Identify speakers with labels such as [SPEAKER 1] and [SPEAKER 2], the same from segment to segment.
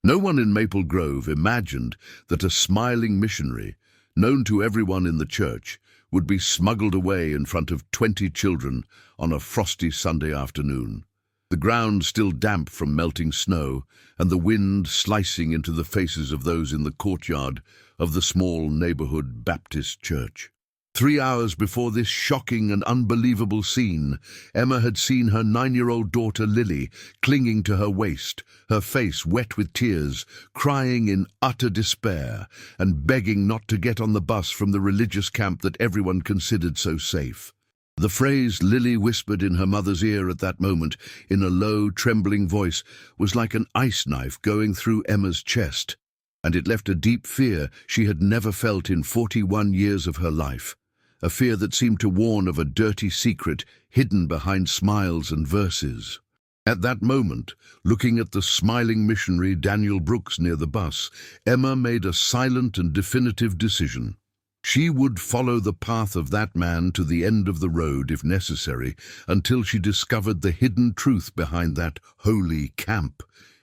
[SPEAKER 1] No one in Maple Grove imagined that a smiling missionary, known to everyone in the church, would be smuggled away in front of 20 children on a frosty Sunday afternoon. The ground still damp from melting snow, and the wind slicing into the faces of those in the courtyard of the small neighborhood Baptist church. 3 hours before this shocking and unbelievable scene, Emma had seen her 9-year-old daughter Lily clinging to her waist, her face wet with tears, crying in utter despair and begging not to get on the bus from the religious camp that everyone considered so safe. The phrase Lily whispered in her mother's ear at that moment, in a low, trembling voice, was like an ice knife going through Emma's chest, and it left a deep fear she had never felt in 41 years of her life. A fear that seemed to warn of a dirty secret hidden behind smiles and verses. At that moment, looking at the smiling missionary Daniel Brooks near the bus, Emma made a silent and definitive decision. She would follow the path of that man to the end of the road if necessary, until she discovered the hidden truth behind that holy camp,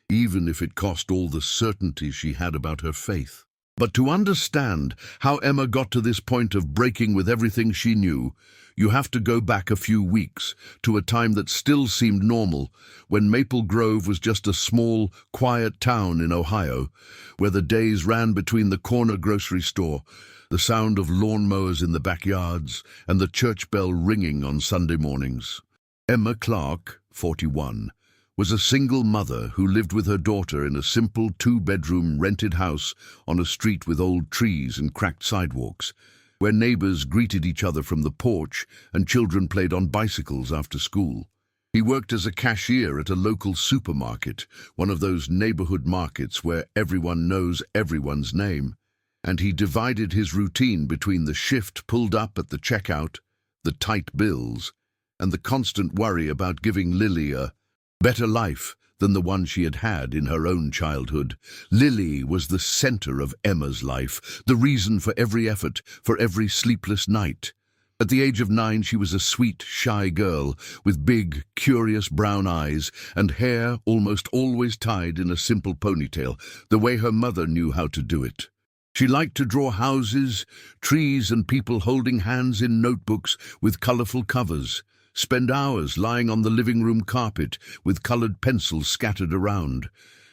[SPEAKER 1] even if it cost all the certainty she had about her faith. But to understand how Emma got to this point of breaking with everything she knew, you have to go back a few weeks to a time that still seemed normal, when Maple Grove was just a small, quiet town in Ohio, where the days ran between the corner grocery store, the sound of lawnmowers in the backyards, and the church bell ringing on Sunday mornings. Emma Clark, 41, was a single mother who lived with her daughter in a simple 2-bedroom rented house on a street with old trees and cracked sidewalks, where neighbors greeted each other from the porch and children played on bicycles after school. He worked as a cashier at a local supermarket, one of those neighborhood markets where everyone knows everyone's name, and he divided his routine between the shift pulled up at the checkout, the tight bills, and the constant worry about giving Lily a better life than the one she had had in her own childhood. Lily was the center of Emma's life, the reason for every effort, for every sleepless night. At the age of 9, she was a sweet, shy girl with big, curious brown eyes and hair almost always tied in a simple ponytail, the way her mother knew how to do it. She liked to draw houses, trees, and people holding hands in notebooks with colorful covers, spend hours lying on the living room carpet with colored pencils scattered around,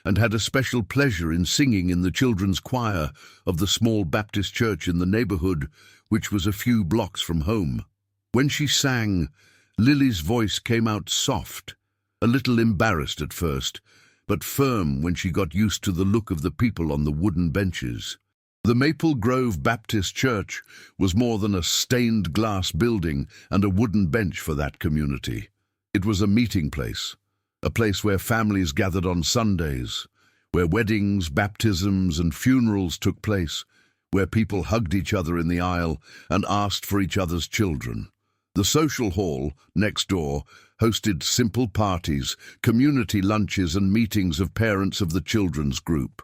[SPEAKER 1] and had a special pleasure in singing in the children's choir of the small Baptist church in the neighborhood, which was a few blocks from home. When she sang, Lily's voice came out soft, a little embarrassed at first, but firm when she got used to the look of the people on the wooden benches. The Maple Grove Baptist Church was more than a stained glass building and a wooden bench for that community. It was a meeting place, a place where families gathered on Sundays, where weddings, baptisms, and funerals took place, where people hugged each other in the aisle and asked for each other's children. The social hall, next door, hosted simple parties, community lunches, and meetings of parents of the children's group.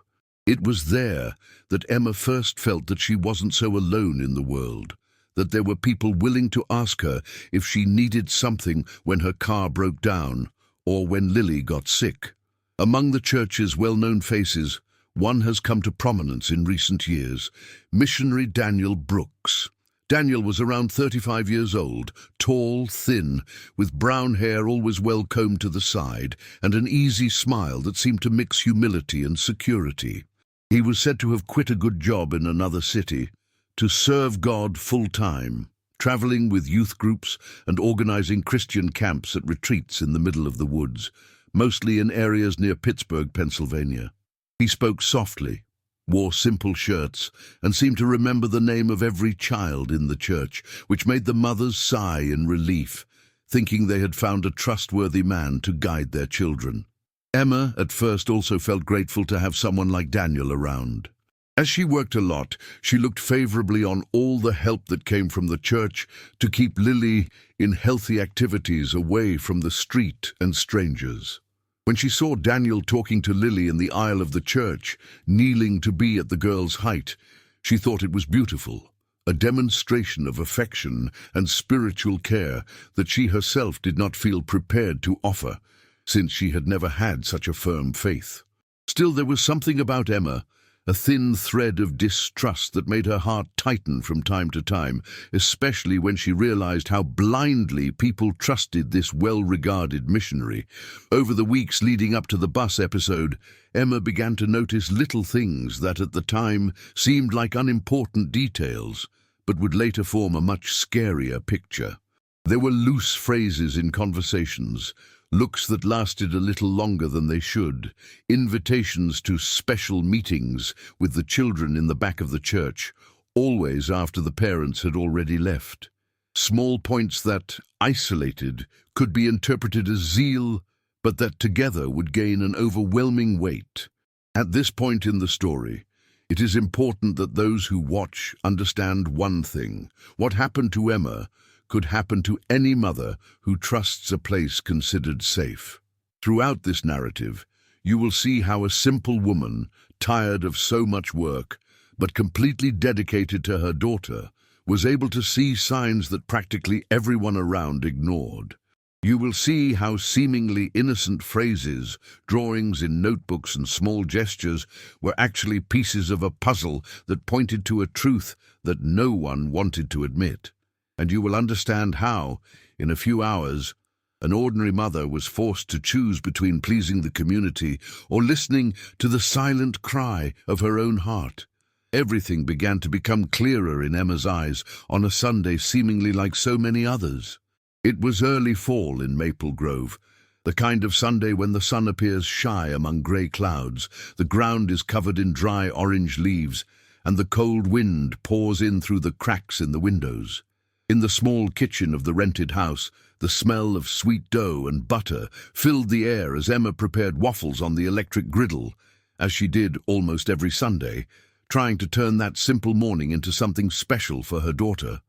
[SPEAKER 1] It was there that Emma first felt that she wasn't so alone in the world, that there were people willing to ask her if she needed something when her car broke down or when Lily got sick. Among the church's well-known faces, one has come to prominence in recent years: missionary Daniel Brooks. Daniel was around 35 years old, tall, thin, with brown hair always well combed to the side, and an easy smile that seemed to mix humility and security. He was said to have quit a good job in another city to serve God full-time, traveling with youth groups and organizing Christian camps at retreats in the middle of the woods, mostly in areas near Pittsburgh, Pennsylvania. He spoke softly, wore simple shirts, and seemed to remember the name of every child in the church, which made the mothers sigh in relief, thinking they had found a trustworthy man to guide their children. Emma, at first, also felt grateful to have someone like Daniel around. As she worked a lot, she looked favorably on all the help that came from the church to keep Lily in healthy activities away from the street and strangers. When she saw Daniel talking to Lily in the aisle of the church, kneeling to be at the girl's height, she thought it was beautiful, a demonstration of affection and spiritual care that she herself did not feel prepared to offer, since she had never had such a firm faith. Still, there was something about Emma, a thin thread of distrust that made her heart tighten from time to time, especially when she realized how blindly people trusted this well-regarded missionary. Over the weeks leading up to the bus episode, Emma began to notice little things that at the time seemed like unimportant details, but would later form a much scarier picture. There were loose phrases in conversations, looks that lasted a little longer than they should, invitations to special meetings with the children in the back of the church, always after the parents had already left. Small points that, isolated, could be interpreted as zeal, but that together would gain an overwhelming weight. At this point in the story, it is important that those who watch understand one thing. What happened to Emma could happen to any mother who trusts a place considered safe. Throughout this narrative, you will see how a simple woman, tired of so much work, but completely dedicated to her daughter, was able to see signs that practically everyone around ignored. You will see how seemingly innocent phrases, drawings in notebooks and small gestures were actually pieces of a puzzle that pointed to a truth that no one wanted to admit. And you will understand how, in a few hours, an ordinary mother was forced to choose between pleasing the community or listening to the silent cry of her own heart. Everything began to become clearer in Emma's eyes on a Sunday seemingly like so many others. It was early fall in Maple Grove, the kind of Sunday when the sun appears shy among grey clouds, the ground is covered in dry orange leaves, and the cold wind pours in through the cracks in the windows. In the small kitchen of the rented house, the smell of sweet dough and butter filled the air as Emma prepared waffles on the electric griddle, as she did almost every Sunday, trying to turn that simple morning into something special for her daughter.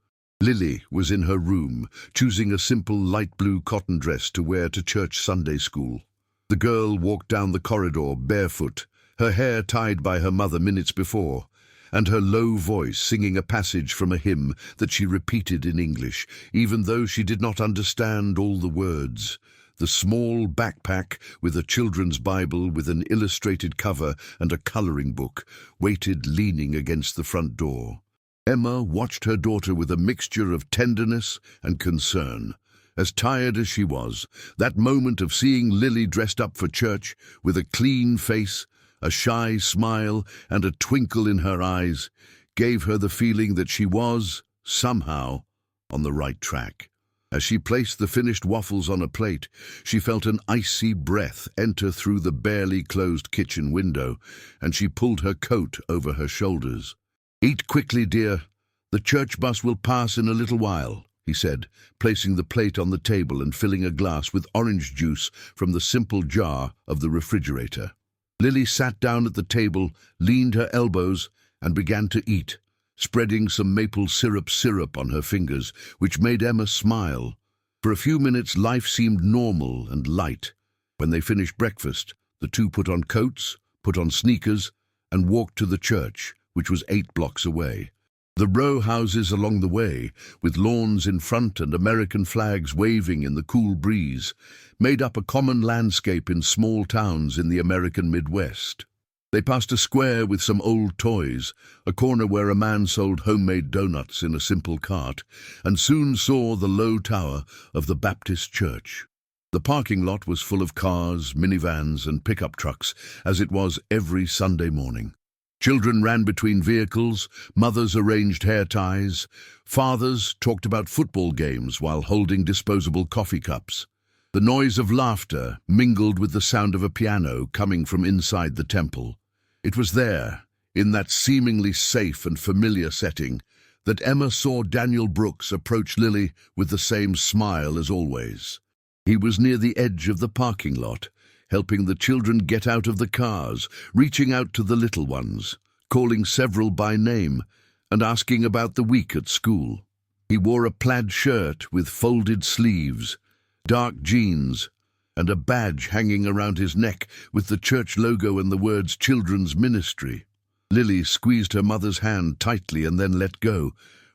[SPEAKER 1] Lily was in her room, choosing a simple light blue cotton dress to wear to church Sunday school. The girl walked down the corridor barefoot, her hair tied by her mother minutes before, and her low voice singing a passage from a hymn that she repeated in English, even though she did not understand all the words. The small backpack with a children's Bible with an illustrated cover and a coloring book waited leaning against the front door. Emma watched her daughter with a mixture of tenderness and concern. As tired as she was, that moment of seeing Lily dressed up for church with a clean face, a shy smile, and a twinkle in her eyes gave her the feeling that she was, somehow, on the right track. As she placed the finished waffles on a plate, she felt an icy breath enter through the barely closed kitchen window, and she pulled her coat over her shoulders. "Eat quickly, dear. The church bus will pass in a little while," he said, placing the plate on the table and filling a glass with orange juice from the simple jar of the refrigerator. Lily sat down at the table, leaned her elbows, and began to eat, spreading some maple syrup on her fingers, which made Emma smile. For a few minutes life seemed normal and light. When they finished breakfast, the two put on coats, put on sneakers, and walked to the church, which was 8 blocks away. The row houses along the way, with lawns in front and American flags waving in the cool breeze, made up a common landscape in small towns in the American Midwest. They passed a square with some old toys, a corner where a man sold homemade donuts in a simple cart, and soon saw the low tower of the Baptist church. The parking lot was full of cars, minivans, and pickup trucks, as it was every Sunday morning. Children ran between vehicles, mothers arranged hair ties, fathers talked about football games while holding disposable coffee cups. The noise of laughter mingled with the sound of a piano coming from inside the temple. It was there, in that seemingly safe and familiar setting, that Emma saw Daniel Brooks approach Lily with the same smile as always. He was near the edge of the parking lot, helping the children get out of the cars, reaching out to the little ones, calling several by name, and asking about the week at school. He wore a plaid shirt with folded sleeves, dark jeans, and a badge hanging around his neck with the church logo and the words Children's Ministry. Lily squeezed her mother's hand tightly and then let go,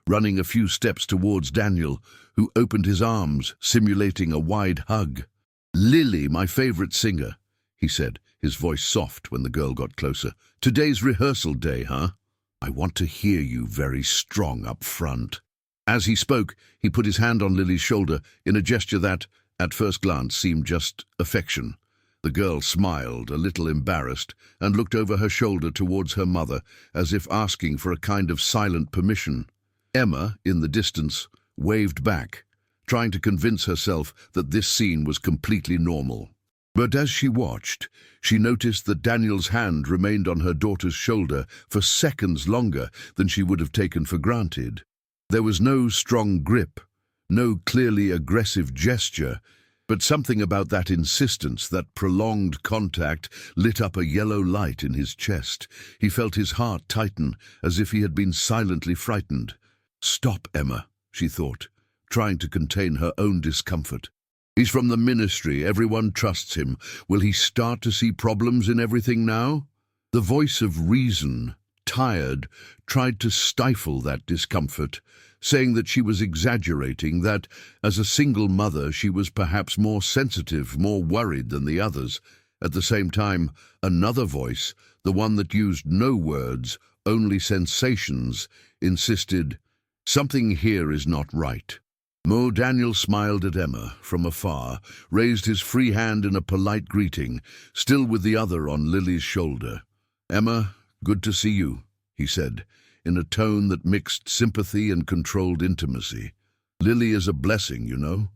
[SPEAKER 1] running a few steps towards Daniel, who opened his arms, simulating a wide hug. "Lily, my favorite singer," he said, his voice soft when the girl got closer. "Today's rehearsal day, huh? I want to hear you very strong up front." As he spoke, he put his hand on Lily's shoulder in a gesture that, at first glance, seemed just affection. The girl smiled, a little embarrassed, and looked over her shoulder towards her mother, as if asking for a kind of silent permission. Emma, in the distance, waved back, trying to convince herself that this scene was completely normal. But as she watched, she noticed that Daniel's hand remained on her daughter's shoulder for seconds longer than she would have taken for granted. There was no strong grip, no clearly aggressive gesture, but something about that insistence, that prolonged contact, lit up a yellow light in his chest. He felt his heart tighten, as if he had been silently frightened. "Stop, Emma," she thought, trying to contain her own discomfort. "He's from the ministry, everyone trusts him. Will he start to see problems in everything now?" The voice of reason, tired, tried to stifle that discomfort, saying that she was exaggerating, that, as a single mother, she was perhaps more sensitive, more worried than the others. At the same time, another voice, the one that used no words, only sensations, insisted, "Something here is not right." Daniel smiled at Emma from afar, raised his free hand in a polite greeting, still with the other on Lily's shoulder. "Emma, good to see you," he said, in a tone that mixed sympathy and controlled intimacy. "Lily is a blessing, you know.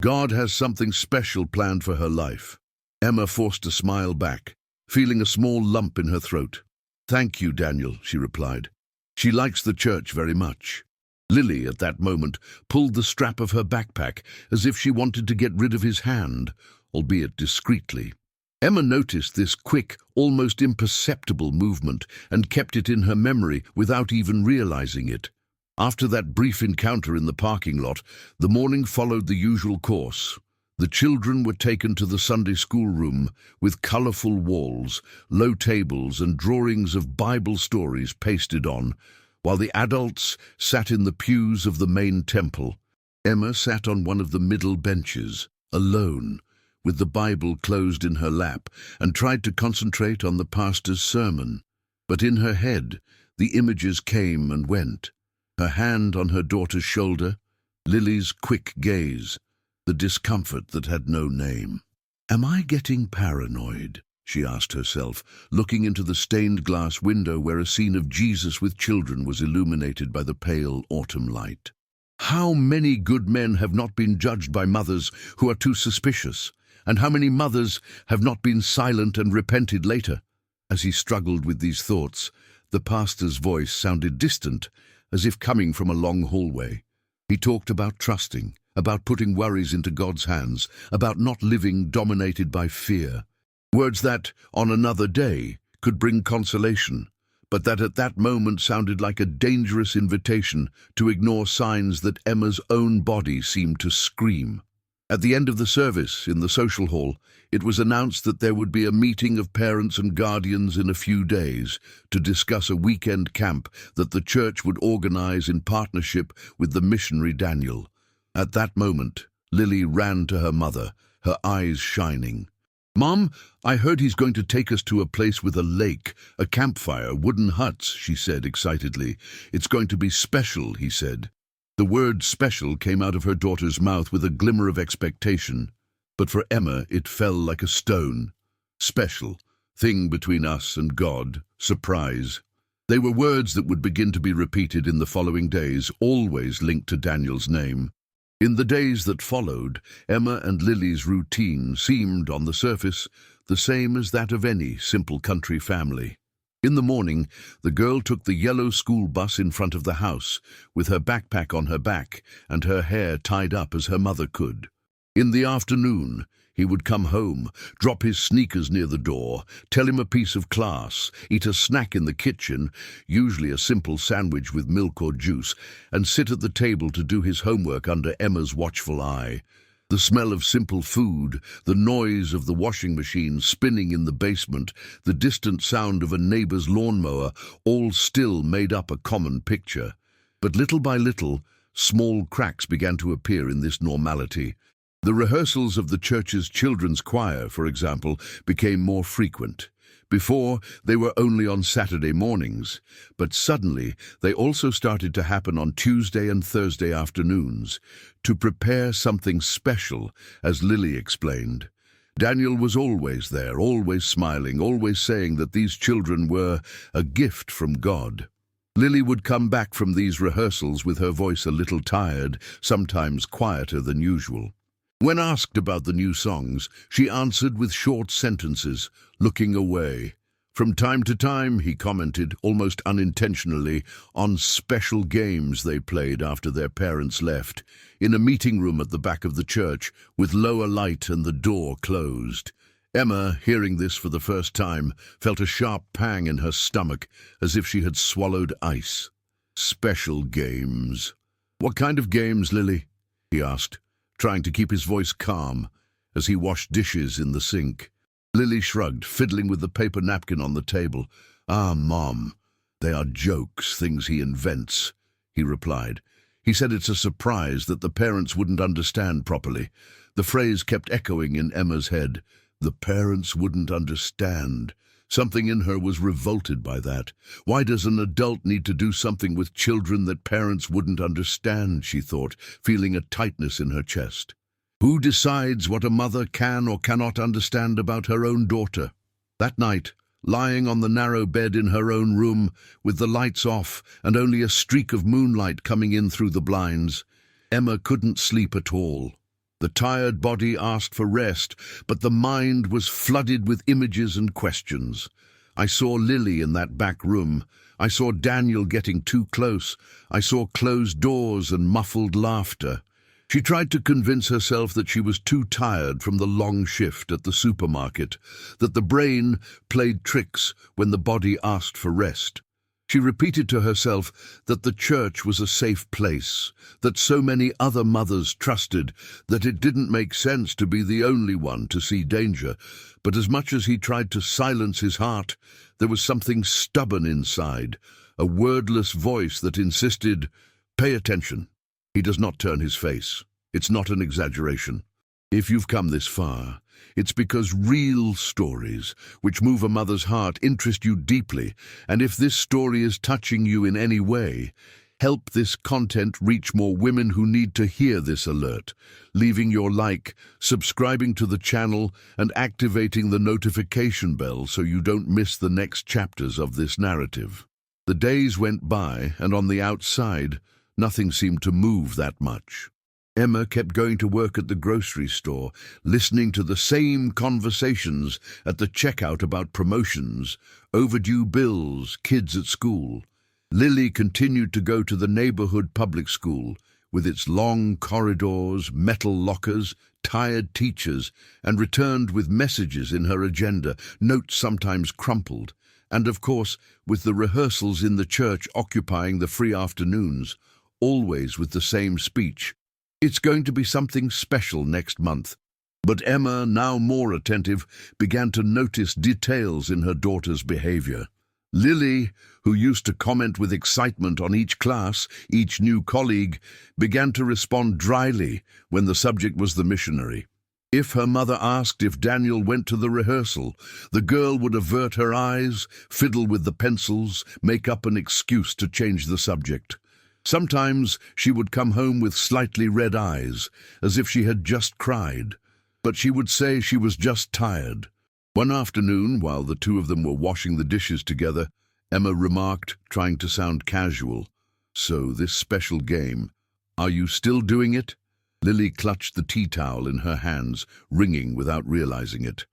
[SPEAKER 1] God has something special planned for her life." Emma forced a smile back, feeling a small lump in her throat. "Thank you, Daniel," she replied. "She likes the church very much." Lily, at that moment, pulled the strap of her backpack as if she wanted to get rid of his hand, albeit discreetly. Emma noticed this quick, almost imperceptible movement and kept it in her memory without even realizing it. After that brief encounter in the parking lot, the morning followed the usual course. The children were taken to the Sunday school room with colorful walls, low tables and drawings of Bible stories pasted on, while the adults sat in the pews of the main temple. Emma sat on one of the middle benches, alone, with the Bible closed in her lap, and tried to concentrate on the pastor's sermon. But in her head, the images came and went. Her hand on her daughter's shoulder, Lily's quick gaze, the discomfort that had no name. "Am I getting paranoid?" she asked herself, looking into the stained glass window where a scene of Jesus with children was illuminated by the pale autumn light. How many good men have not been judged by mothers who are too suspicious? And how many mothers have not been silent and repented later? As he struggled with these thoughts, the pastor's voice sounded distant, as if coming from a long hallway. He talked about trusting, about putting worries into God's hands, about not living dominated by fear. Words that, on another day, could bring consolation, but that at that moment sounded like a dangerous invitation to ignore signs that Emma's own body seemed to scream. At the end of the service, in the social hall, it was announced that there would be a meeting of parents and guardians in a few days to discuss a weekend camp that the church would organize in partnership with the missionary Daniel. At that moment, Lily ran to her mother, her eyes shining. "Mom, I heard he's going to take us to a place with a lake, a campfire, wooden huts," she said excitedly. "It's going to be special," he said. The word special came out of her daughter's mouth with a glimmer of expectation, but for Emma it fell like a stone. Special, thing between us and God, surprise. They were words that would begin to be repeated in the following days, always linked to Daniel's name. In the days that followed, Emma and Lily's routine seemed, on the surface, the same as that of any simple country family. In the morning, the girl took the yellow school bus in front of the house, with her backpack on her back and her hair tied up as her mother could. In the afternoon, he would come home, drop his sneakers near the door, tell him a piece of class, eat a snack in the kitchen, usually a simple sandwich with milk or juice, and sit at the table to do his homework under Emma's watchful eye. The smell of simple food, the noise of the washing machine spinning in the basement, the distant sound of a neighbor's lawnmower, all still made up a common picture. But little by little, small cracks began to appear in this normality. The rehearsals of the church's children's choir, for example, became more frequent. Before, they were only on Saturday mornings, but suddenly they also started to happen on Tuesday and Thursday afternoons, to prepare something special, as Lily explained. Daniel was always there, always smiling, always saying that these children were a gift from God. Lily would come back from these rehearsals with her voice a little tired, sometimes quieter than usual. When asked about the new songs, she answered with short sentences, looking away. From time to time, he commented, almost unintentionally, on special games they played after their parents left, in a meeting room at the back of the church, with lower light and the door closed. Emma, hearing this for the first time, felt a sharp pang in her stomach, as if she had swallowed ice. Special games. What kind of games, Lily? He asked, trying to keep his voice calm as he washed dishes in the sink. Lily shrugged, fiddling with the paper napkin on the table. "Ah, Mom, they are jokes, things he invents," he replied. He said it's a surprise that the parents wouldn't understand properly. The phrase kept echoing in Emma's head. The parents wouldn't understand. Something in her was revolted by that. Why does an adult need to do something with children that parents wouldn't understand, she thought, feeling a tightness in her chest. Who decides what a mother can or cannot understand about her own daughter? That night, lying on the narrow bed in her own room, with the lights off and only a streak of moonlight coming in through the blinds, Emma couldn't sleep at all. The tired body asked for rest, but the mind was flooded with images and questions. I saw Lily in that back room. I saw Daniel getting too close. I saw closed doors and muffled laughter. She tried to convince herself that she was too tired from the long shift at the supermarket, that the brain played tricks when the body asked for rest. She repeated to herself that the church was a safe place, that so many other mothers trusted, that it didn't make sense to be the only one to see danger. But as much as he tried to silence his heart, there was something stubborn inside, a wordless voice that insisted, "Pay attention." He does not turn his face. It's not an exaggeration. If you've come this far, it's because real stories, which move a mother's heart, interest you deeply, and if this story is touching you in any way, help this content reach more women who need to hear this alert, leaving your like, subscribing to the channel, and activating the notification bell so you don't miss the next chapters of this narrative. The days went by, and on the outside, nothing seemed to move that much. Emma kept going to work at the grocery store, listening to the same conversations at the checkout about promotions, overdue bills, kids at school. Lily continued to go to the neighborhood public school, with its long corridors, metal lockers, tired teachers, and returned with messages in her agenda, notes sometimes crumpled, and of course with the rehearsals in the church occupying the free afternoons, always with the same speech. It's going to be something special next month. But Emma, now more attentive, began to notice details in her daughter's behavior. Lily, who used to comment with excitement on each class, each new colleague, began to respond dryly when the subject was the missionary. If her mother asked if Daniel went to the rehearsal, the girl would avert her eyes, fiddle with the pencils, make up an excuse to change the subject. Sometimes she would come home with slightly red eyes, as if she had just cried, but she would say she was just tired. One afternoon, while the two of them were washing the dishes together, Emma remarked, trying to sound casual, "So this special game, are you still doing it?" Lily clutched the tea towel in her hands, wringing without realizing it.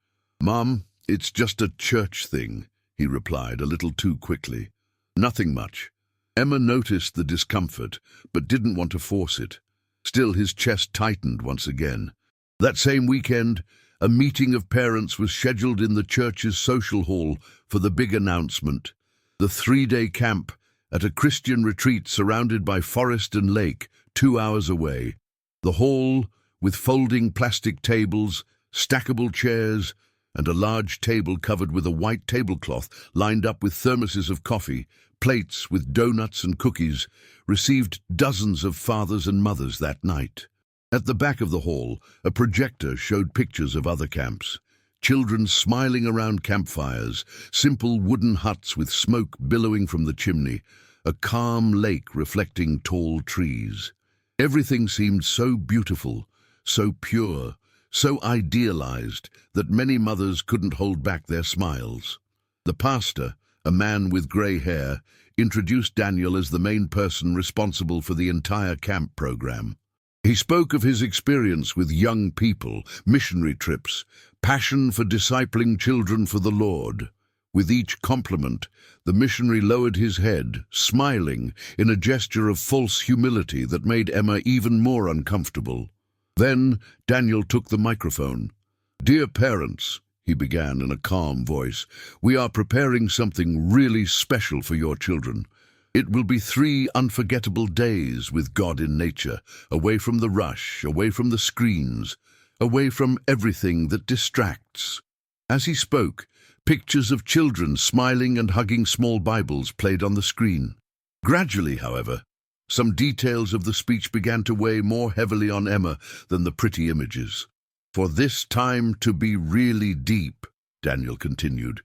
[SPEAKER 1] "Mom, it's just a church thing," he replied, a little too quickly. "Nothing much." Emma noticed the discomfort, but didn't want to force it. Still, his chest tightened once again. That same weekend, a meeting of parents was scheduled in the church's social hall for the big announcement. The 3-day camp at a Christian retreat surrounded by forest and lake, 2 hours away. The hall, with folding plastic tables, stackable chairs, and a large table covered with a white tablecloth lined up with thermoses of coffee, plates with donuts and cookies, received dozens of fathers and mothers that night. At the back of the hall, a projector showed pictures of other camps. Children smiling around campfires, simple wooden huts with smoke billowing from the chimney, a calm lake reflecting tall trees. Everything seemed so beautiful, so pure, so idealized that many mothers couldn't hold back their smiles. The pastor, a man with grey hair, introduced Daniel as the main person responsible for the entire camp program. He spoke of his experience with young people, missionary trips, passion for discipling children for the Lord. With each compliment, the missionary lowered his head, smiling in a gesture of false humility that made Emma even more uncomfortable. Then Daniel took the microphone. "Dear parents," he began in a calm voice, "we are preparing something really special for your children. It will be 3 unforgettable days with God in nature, away from the rush, away from the screens, away from everything that distracts." As he spoke, pictures of children smiling and hugging small Bibles played on the screen. Gradually, however, some details of the speech began to weigh more heavily on Emma than the pretty images. "For this time to be really deep," Daniel continued,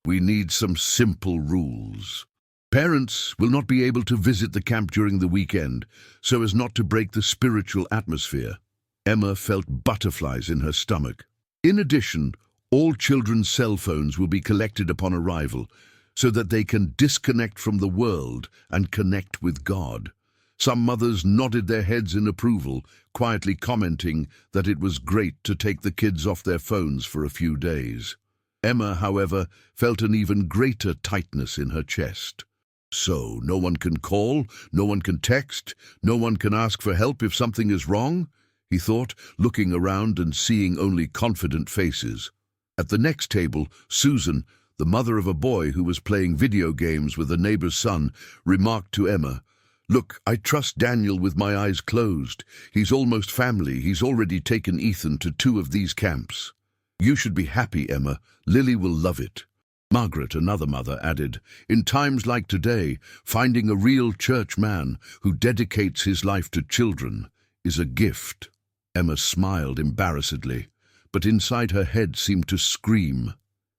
[SPEAKER 1] "we need some simple rules. Parents will not be able to visit the camp during the weekend, so as not to break the spiritual atmosphere." Emma felt butterflies in her stomach. In addition, all children's cell phones will be collected upon arrival, so that they can disconnect from the world and connect with God. Some mothers nodded their heads in approval, quietly commenting that it was great to take the kids off their phones for a few days. Emma, however, felt an even greater tightness in her chest. So, no one can call, no one can text, no one can ask for help if something is wrong, he thought, looking around and seeing only confident faces. At the next table, Susan, the mother of a boy who was playing video games with a neighbor's son, remarked to Emma, "Look, I trust Daniel with my eyes closed. He's almost family. He's already taken Ethan to 2 of these camps. You should be happy, Emma. Lily will love it." Margaret, another mother, added, "In times like today, finding a real church man who dedicates his life to children is a gift." Emma smiled embarrassedly, but inside her head seemed to scream.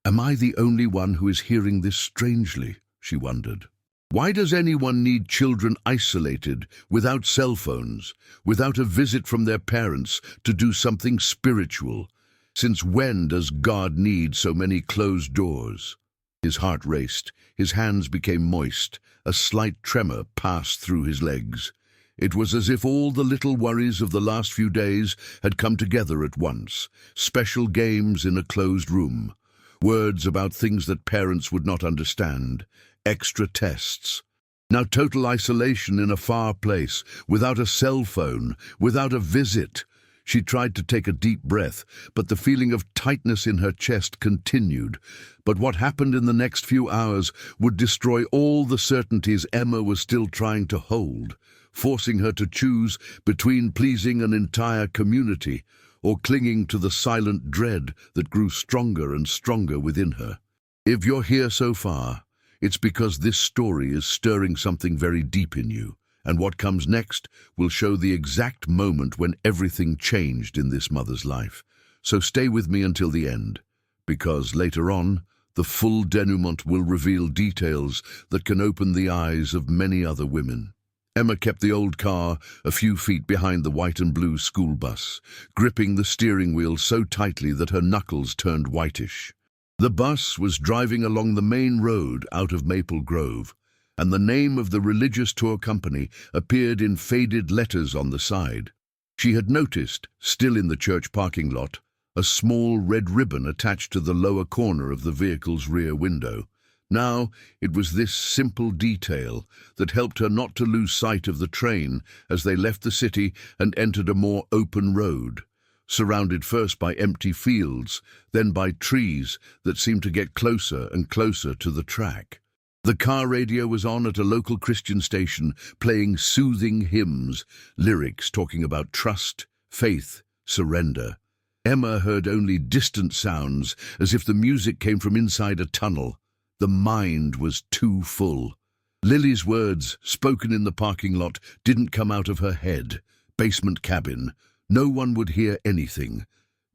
[SPEAKER 1] "Am I the only one who is hearing this strangely?" she wondered. Why does anyone need children isolated, without cell phones, without a visit from their parents to do something spiritual? Since when does God need so many closed doors? His heart raced, his hands became moist, a slight tremor passed through his legs. It was as if all the little worries of the last few days had come together at once. Special games in a closed room, words about things that parents would not understand, extra tests. Now total isolation in a far place, without a cell phone, without a visit. She tried to take a deep breath, but the feeling of tightness in her chest continued. But what happened in the next few hours would destroy all the certainties Emma was still trying to hold, forcing her to choose between pleasing an entire community or clinging to the silent dread that grew stronger and stronger within her. If you're here so far, it's because this story is stirring something very deep in you. And what comes next will show the exact moment when everything changed in this mother's life. So stay with me until the end, because later on, the full denouement will reveal details that can open the eyes of many other women. Emma kept the old car a few feet behind the white and blue school bus, gripping the steering wheel so tightly that her knuckles turned whitish. The bus was driving along the main road out of Maple Grove, and the name of the religious tour company appeared in faded letters on the side. She had noticed, still in the church parking lot, a small red ribbon attached to the lower corner of the vehicle's rear window. Now it was this simple detail that helped her not to lose sight of the train as they left the city and entered a more open road, surrounded first by empty fields, then by trees that seemed to get closer and closer to the track. The car radio was on at a local Christian station, playing soothing hymns, lyrics talking about trust, faith, surrender. Emma heard only distant sounds, as if the music came from inside a tunnel. The mind was too full. Lily's words, spoken in the parking lot, didn't come out of her head. Basement cabin, No one would hear anything.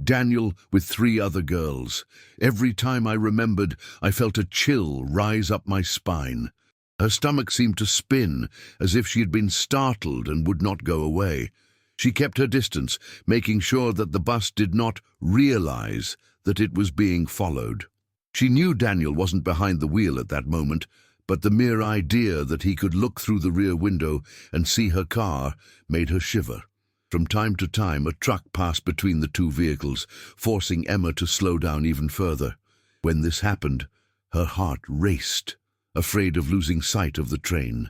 [SPEAKER 1] Daniel with 3 other girls. Every time I remembered, I felt a chill rise up my spine. Her stomach seemed to spin, as if she had been startled and would not go away. She kept her distance, making sure that the bus did not realize that it was being followed. She knew Daniel wasn't behind the wheel at that moment, but the mere idea that he could look through the rear window and see her car made her shiver. From time to time, a truck passed between the 2 vehicles, forcing Emma to slow down even further. When this happened, her heart raced, afraid of losing sight of the train.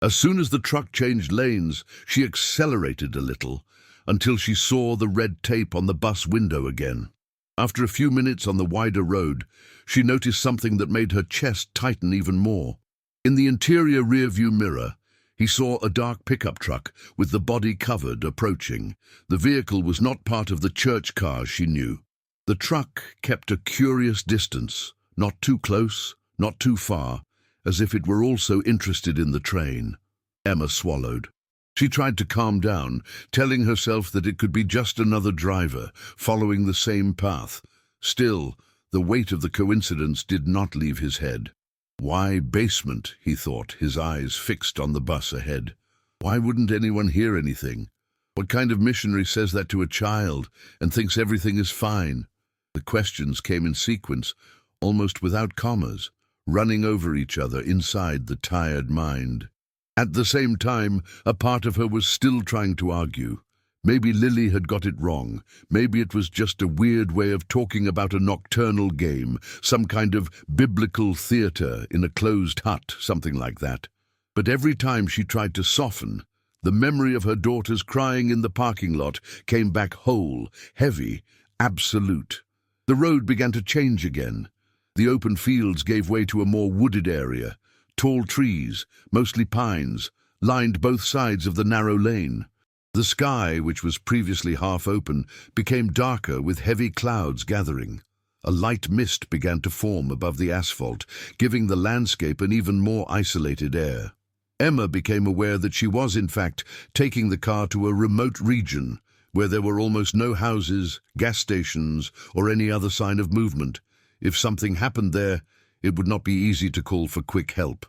[SPEAKER 1] As soon as the truck changed lanes, she accelerated a little, until she saw the red tape on the bus window again. After a few minutes on the wider road, she noticed something that made her chest tighten even more. In the interior rearview mirror, he saw a dark pickup truck with the body covered approaching. The vehicle was not part of the church cars she knew. The truck kept a curious distance, not too close, not too far, as if it were also interested in the train. Emma swallowed. She tried to calm down, telling herself that it could be just another driver, following the same path. Still, the weight of the coincidence did not leave his head. Why basement, he thought, his eyes fixed on the bus ahead. Why wouldn't anyone hear anything? What kind of missionary says that to a child and thinks everything is fine? The questions came in sequence, almost without commas, running over each other inside the tired mind. At the same time, a part of her was still trying to argue. Maybe Lily had got it wrong. Maybe it was just a weird way of talking about a nocturnal game, some kind of biblical theater in a closed hut, something like that. But every time she tried to soften, the memory of her daughters crying in the parking lot came back whole, heavy, absolute. The road began to change again. The open fields gave way to a more wooded area. Tall trees, mostly pines, lined both sides of the narrow lane. The sky, which was previously half open, became darker with heavy clouds gathering. A light mist began to form above the asphalt, giving the landscape an even more isolated air. Emma became aware that she was, in fact, taking the car to a remote region where there were almost no houses, gas stations, or any other sign of movement. If something happened there, it would not be easy to call for quick help.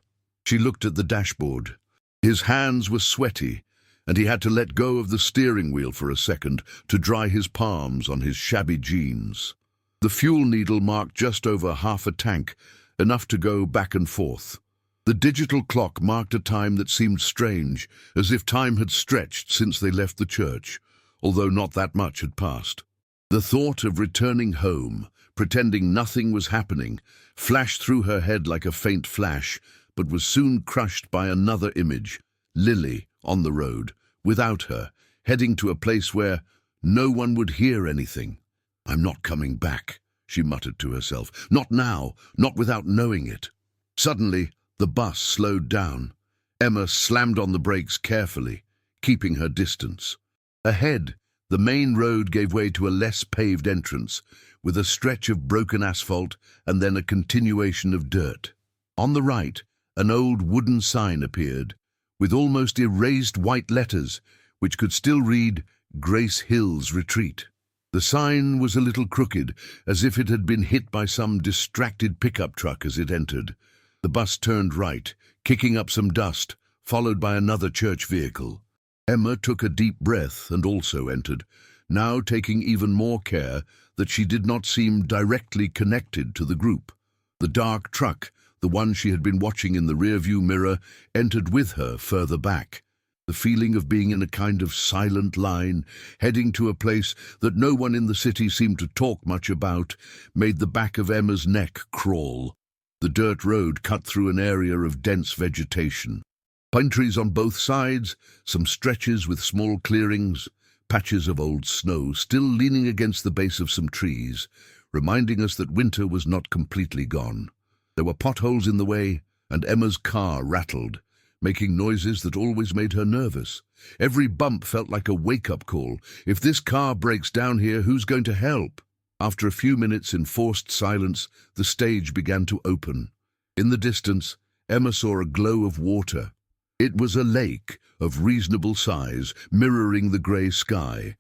[SPEAKER 1] She looked at the dashboard. His hands were sweaty, and he had to let go of the steering wheel for a second to dry his palms on his shabby jeans. The fuel needle marked just over half a tank, enough to go back and forth. The digital clock marked a time that seemed strange, as if time had stretched since they left the church, although not that much had passed. The thought of returning home, pretending nothing was happening, flashed through her head like a faint flash, but was soon crushed by another image, Lily, on the road, without her, heading to a place where no one would hear anything. "I'm not coming back," she muttered to herself. "Not now, not without knowing it." Suddenly, the bus slowed down. Emma slammed on the brakes carefully, keeping her distance. Ahead, the main road gave way to a less paved entrance, with a stretch of broken asphalt and then a continuation of dirt. On the right, an old wooden sign appeared, with almost erased white letters, which could still read Grace Hill's Retreat. The sign was a little crooked, as if it had been hit by some distracted pickup truck as it entered. The bus turned right, kicking up some dust, followed by another church vehicle. Emma took a deep breath and also entered, now taking even more care that she did not seem directly connected to the group. The dark truck, the one she had been watching in the rearview mirror, entered with her further back. The feeling of being in a kind of silent line, heading to a place that no one in the city seemed to talk much about, made the back of Emma's neck crawl. The dirt road cut through an area of dense vegetation. Pine trees on both sides, some stretches with small clearings, patches of old snow still leaning against the base of some trees, reminding us that winter was not completely gone. There were potholes in the way, and Emma's car rattled, making noises that always made her nervous. Every bump felt like a wake-up call. If this car breaks down here, who's going to help? After a few minutes in forced silence, the stage began to open. In the distance, Emma saw a glow of water. It was a lake of reasonable size, mirroring the grey sky.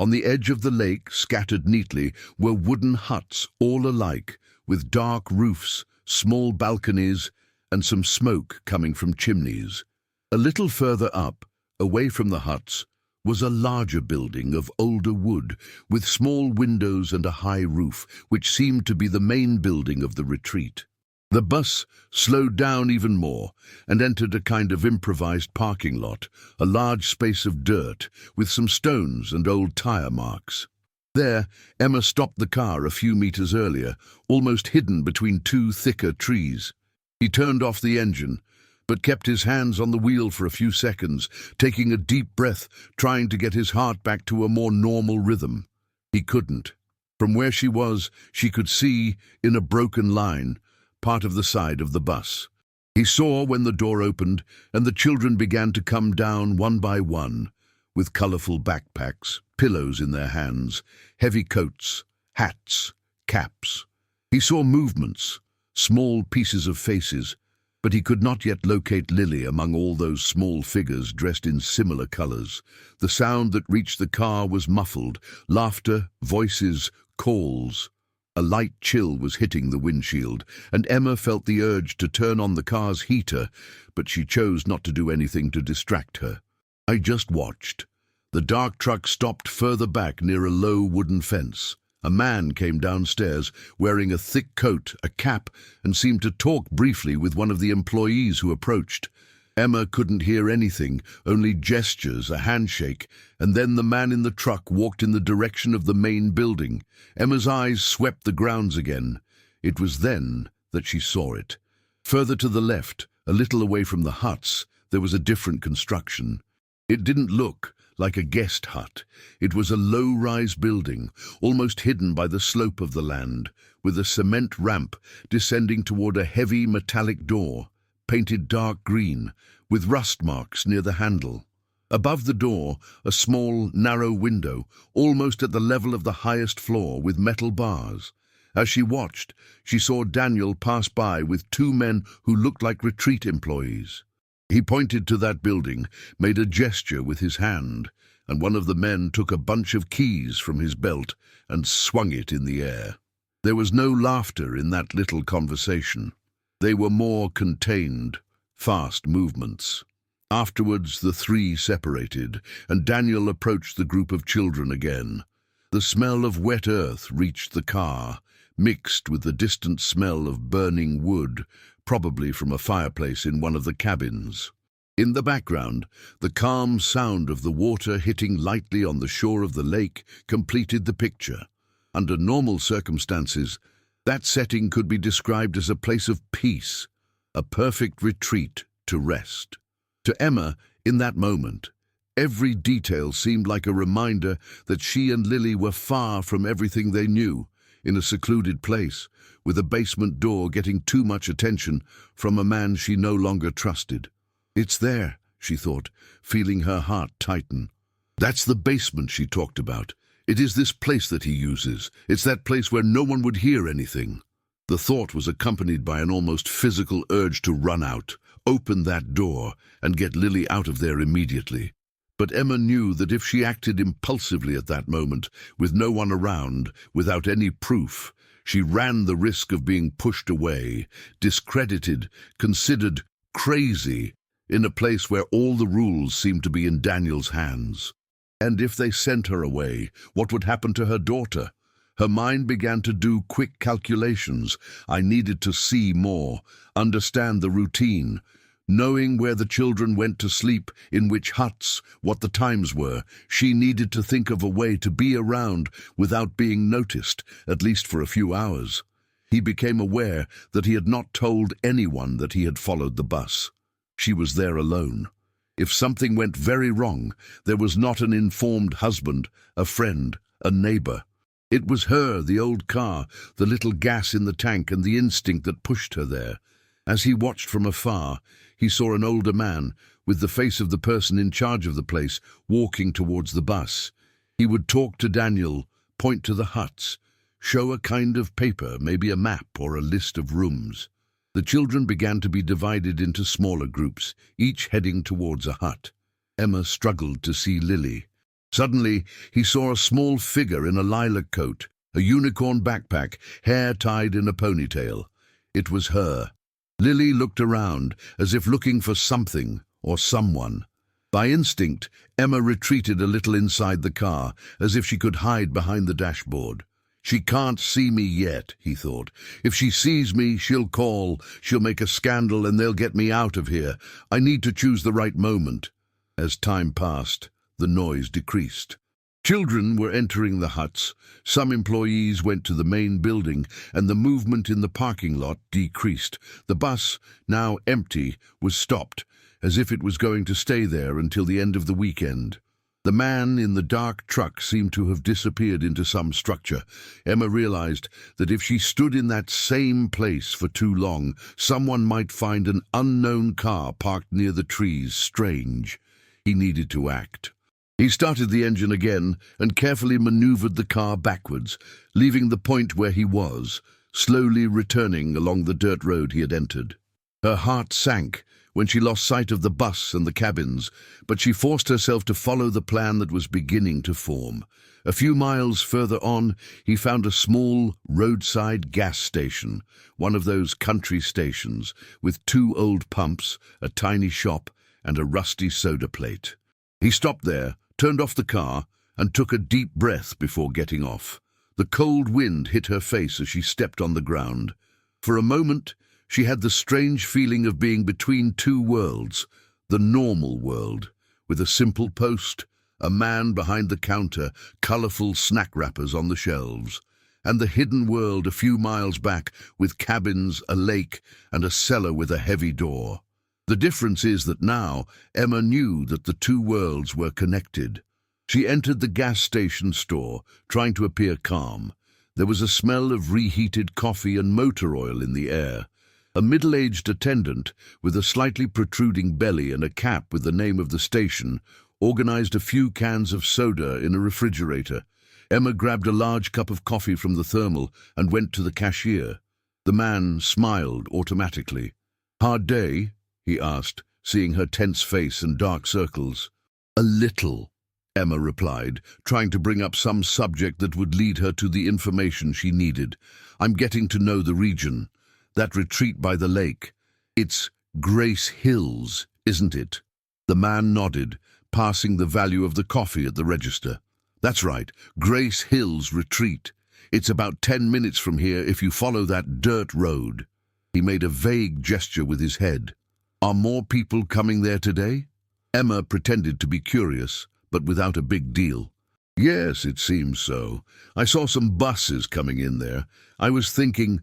[SPEAKER 1] On the edge of the lake, scattered neatly, were wooden huts, all alike, with dark roofs, small balconies, and some smoke coming from chimneys. A little further up, away from the huts, was a larger building of older wood, with small windows and a high roof, which seemed to be the main building of the retreat. The bus slowed down even more and entered a kind of improvised parking lot, a large space of dirt with some stones and old tire marks. There, Emma stopped the car a few meters earlier, almost hidden between two thicker trees. He turned off the engine, but kept his hands on the wheel for a few seconds, taking a deep breath, trying to get his heart back to a more normal rhythm. He couldn't. From where she was, she could see, in a broken line, part of the side of the bus. He saw when the door opened and the children began to come down one by one, with colourful backpacks, pillows in their hands, heavy coats, hats, caps. He saw movements, small pieces of faces, but he could not yet locate Lily among all those small figures dressed in similar colours. The sound that reached the car was muffled, laughter, voices, calls. A light chill was hitting the windshield, and Emma felt the urge to turn on the car's heater, but she chose not to do anything to distract her. I just watched. The dark truck stopped further back near a low wooden fence. A man came downstairs, wearing a thick coat, a cap, and seemed to talk briefly with one of the employees who approached. Emma couldn't hear anything, only gestures, a handshake, and then the man in the truck walked in the direction of the main building. Emma's eyes swept the grounds again. It was then that she saw it. Further to the left, a little away from the huts, there was a different construction. It didn't look like a guest hut. It was a low-rise building, almost hidden by the slope of the land, with a cement ramp descending toward a heavy metallic door, painted dark green, with rust marks near the handle. Above the door, a small, narrow window, almost at the level of the highest floor, with metal bars. As she watched, she saw Daniel pass by with two men who looked like retreat employees. He pointed to that building, made a gesture with his hand, and one of the men took a bunch of keys from his belt and swung it in the air. There was no laughter in that little conversation. They were more contained, fast movements. Afterwards, the three separated, and Daniel approached the group of children again. The smell of wet earth reached the car, mixed with the distant smell of burning wood, probably from a fireplace in one of the cabins. In the background, the calm sound of the water hitting lightly on the shore of the lake completed the picture. Under normal circumstances, that setting could be described as a place of peace, a perfect retreat to rest. To Emma, in that moment, every detail seemed like a reminder that she and Lily were far from everything they knew, in a secluded place, with a basement door getting too much attention from a man she no longer trusted. It's there, she thought, feeling her heart tighten. That's the basement she talked about. It is this place that he uses. It's that place where no one would hear anything. The thought was accompanied by an almost physical urge to run out, open that door, and get Lily out of there immediately. But Emma knew that if she acted impulsively at that moment, with no one around, without any proof, she ran the risk of being pushed away, discredited, considered crazy, in a place where all the rules seemed to be in Daniel's hands. And if they sent her away, what would happen to her daughter? Her mind began to do quick calculations. I needed to see more, understand the routine, knowing where the children went to sleep, in which huts, what the times were. She needed to think of a way to be around without being noticed, at least for a few hours. He became aware that he had not told anyone that he had followed the bus. She was there alone. If something went very wrong, there was not an informed husband, a friend, a neighbor. It was her, the old car, the little gas in the tank, and the instinct that pushed her there. As he watched from afar, he saw an older man, with the face of the person in charge of the place, walking towards the bus. He would talk to Daniel, point to the huts, show a kind of paper, maybe a map or a list of rooms. The children began to be divided into smaller groups, each heading towards a hut. Emma struggled to see Lily. Suddenly, he saw a small figure in a lilac coat, a unicorn backpack, hair tied in a ponytail. It was her. Lily looked around, as if looking for something or someone. By instinct, Emma retreated a little inside the car, as if she could hide behind the dashboard. She can't see me yet, he thought. If she sees me, she'll call, she'll make a scandal, and they'll get me out of here. I need to choose the right moment. As time passed, the noise decreased. Children were entering the huts, some employees went to the main building, and the movement in the parking lot decreased. The bus, now empty, was stopped, as if it was going to stay there until the end of the weekend. The man in the dark truck seemed to have disappeared into some structure. Emma realized that if she stood in that same place for too long, someone might find an unknown car parked near the trees strange. He needed to act. He started the engine again and carefully maneuvered the car backwards, leaving the point where he was, slowly returning along the dirt road he had entered. Her heart sank when she lost sight of the bus and the cabins, but she forced herself to follow the plan that was beginning to form. A few miles further on, he found a small roadside gas station, one of those country stations, with 2 old pumps, a tiny shop, and a rusty soda plate. He stopped there, turned off the car, and took a deep breath before getting off. The cold wind hit her face as she stepped on the ground. For a moment, she had the strange feeling of being between 2 worlds, the normal world, with a simple post, a man behind the counter, colorful snack wrappers on the shelves, and the hidden world a few miles back with cabins, a lake, and a cellar with a heavy door. The difference is that now Emma knew that the 2 worlds were connected. She entered the gas station store, trying to appear calm. There was a smell of reheated coffee and motor oil in the air. A middle-aged attendant, with a slightly protruding belly and a cap with the name of the station, organized a few cans of soda in a refrigerator. Emma grabbed a large cup of coffee from the thermal and went to the cashier. The man smiled automatically. "Hard day?" he asked, seeing her tense face and dark circles. "A little," Emma replied, trying to bring up some subject that would lead her to the information she needed. "I'm getting to know the region. That retreat by the lake. It's Grace Hills, isn't it?" The man nodded, passing the value of the coffee at the register. "That's right, Grace Hills Retreat. It's about 10 minutes from here if you follow that dirt road." He made a vague gesture with his head. "Are more people coming there today?" Emma pretended to be curious, but without a big deal. "Yes, it seems so. I saw some buses coming in there. I was thinking,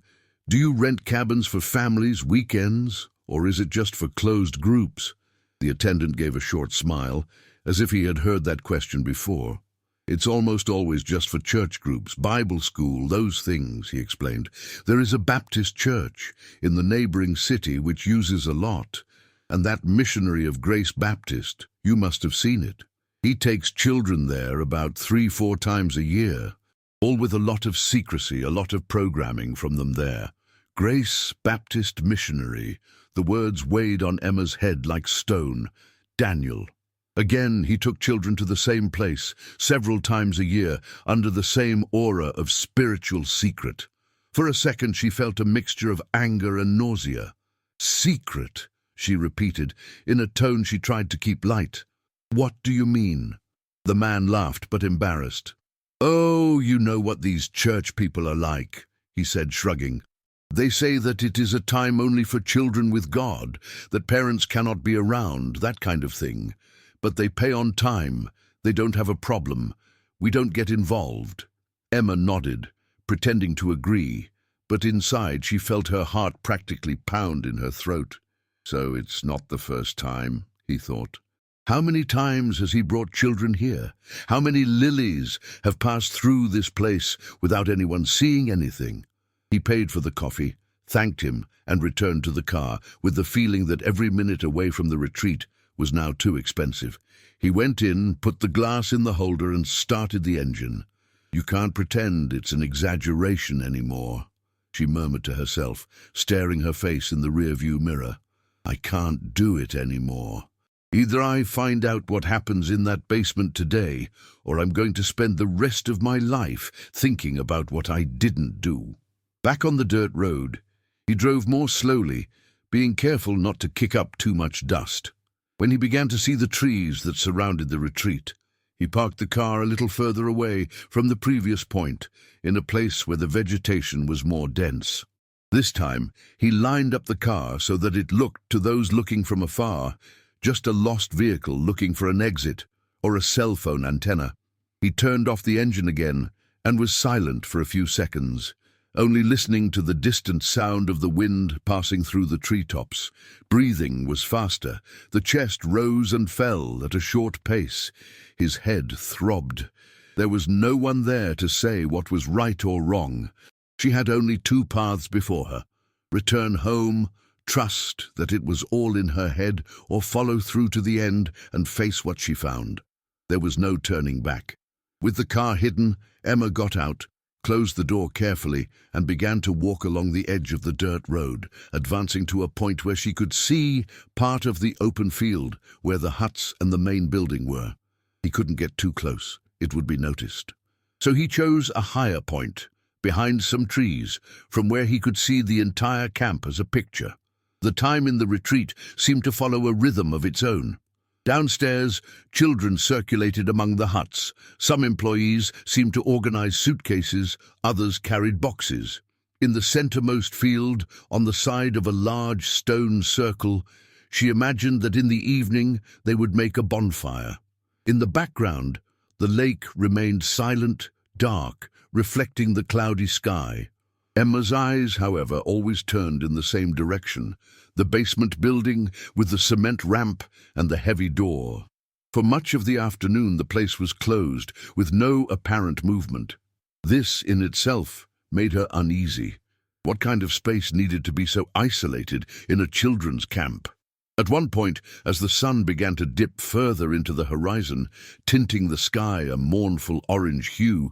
[SPEAKER 1] do you rent cabins for families, weekends, or is it just for closed groups?" The attendant gave a short smile, as if he had heard that question before. "It's almost always just for church groups, Bible school, those things," he explained. "There is a Baptist church in the neighboring city which uses a lot, and that Missionary of Grace Baptist, you must have seen it. He takes children there about 3-4 times a year, all with a lot of secrecy, a lot of programming from them there. Grace Baptist Missionary." The words weighed on Emma's head like stone. Daniel. Again, he took children to the same place, several times a year, under the same aura of spiritual secret. For a second, she felt a mixture of anger and nausea. "Secret," she repeated, in a tone she tried to keep light. "What do you mean?" The man laughed, but embarrassed. "Oh, you know what these church people are like," he said, shrugging. "They say that it is a time only for children with God, that parents cannot be around, that kind of thing. But they pay on time. They don't have a problem. We don't get involved." Emma nodded, pretending to agree, but inside she felt her heart practically pound in her throat. "So it's not the first time," he thought. "How many times has he brought children here? How many lilies have passed through this place without anyone seeing anything?" He paid for the coffee, thanked him, and returned to the car, with the feeling that every minute away from the retreat was now too expensive. He went in, put the glass in the holder, and started the engine. "You can't pretend it's an exaggeration anymore," she murmured to herself, staring her face in the rear-view mirror. "I can't do it anymore." Either I find out what happens in that basement today, or I'm going to spend the rest of my life thinking about what I didn't do. Back on the dirt road, he drove more slowly, being careful not to kick up too much dust. When he began to see the trees that surrounded the retreat, he parked the car a little further away from the previous point, in a place where the vegetation was more dense. This time, he lined up the car so that it looked to those looking from afar just a lost vehicle looking for an exit or a cell phone antenna. He turned off the engine again and was silent for a few seconds, only listening to the distant sound of the wind passing through the treetops. Breathing was faster. The chest rose and fell at a short pace. His head throbbed. There was no one there to say what was right or wrong. She had only two paths before her: return home, trust that it was all in her head, or follow through to the end and face what she found. There was no turning back. With the car hidden, Emma got out, closed the door carefully, and began to walk along the edge of the dirt road, advancing to a point where she could see part of the open field where the huts and the main building were. He couldn't get too close. It would be noticed. So he chose a higher point, behind some trees, from where he could see the entire camp as a picture. The time in the retreat seemed to follow a rhythm of its own. Downstairs, children circulated among the huts. Some employees seemed to organize suitcases, others carried boxes. In the centermost field, on the side of a large stone circle, she imagined that in the evening they would make a bonfire. In the background, the lake remained silent, dark, reflecting the cloudy sky. Emma's eyes, however, always turned in the same direction, the basement building with the cement ramp and the heavy door. For much of the afternoon the place was closed, with no apparent movement. This in itself made her uneasy. What kind of space needed to be so isolated in a children's camp? At one point, as the sun began to dip further into the horizon, tinting the sky a mournful orange hue,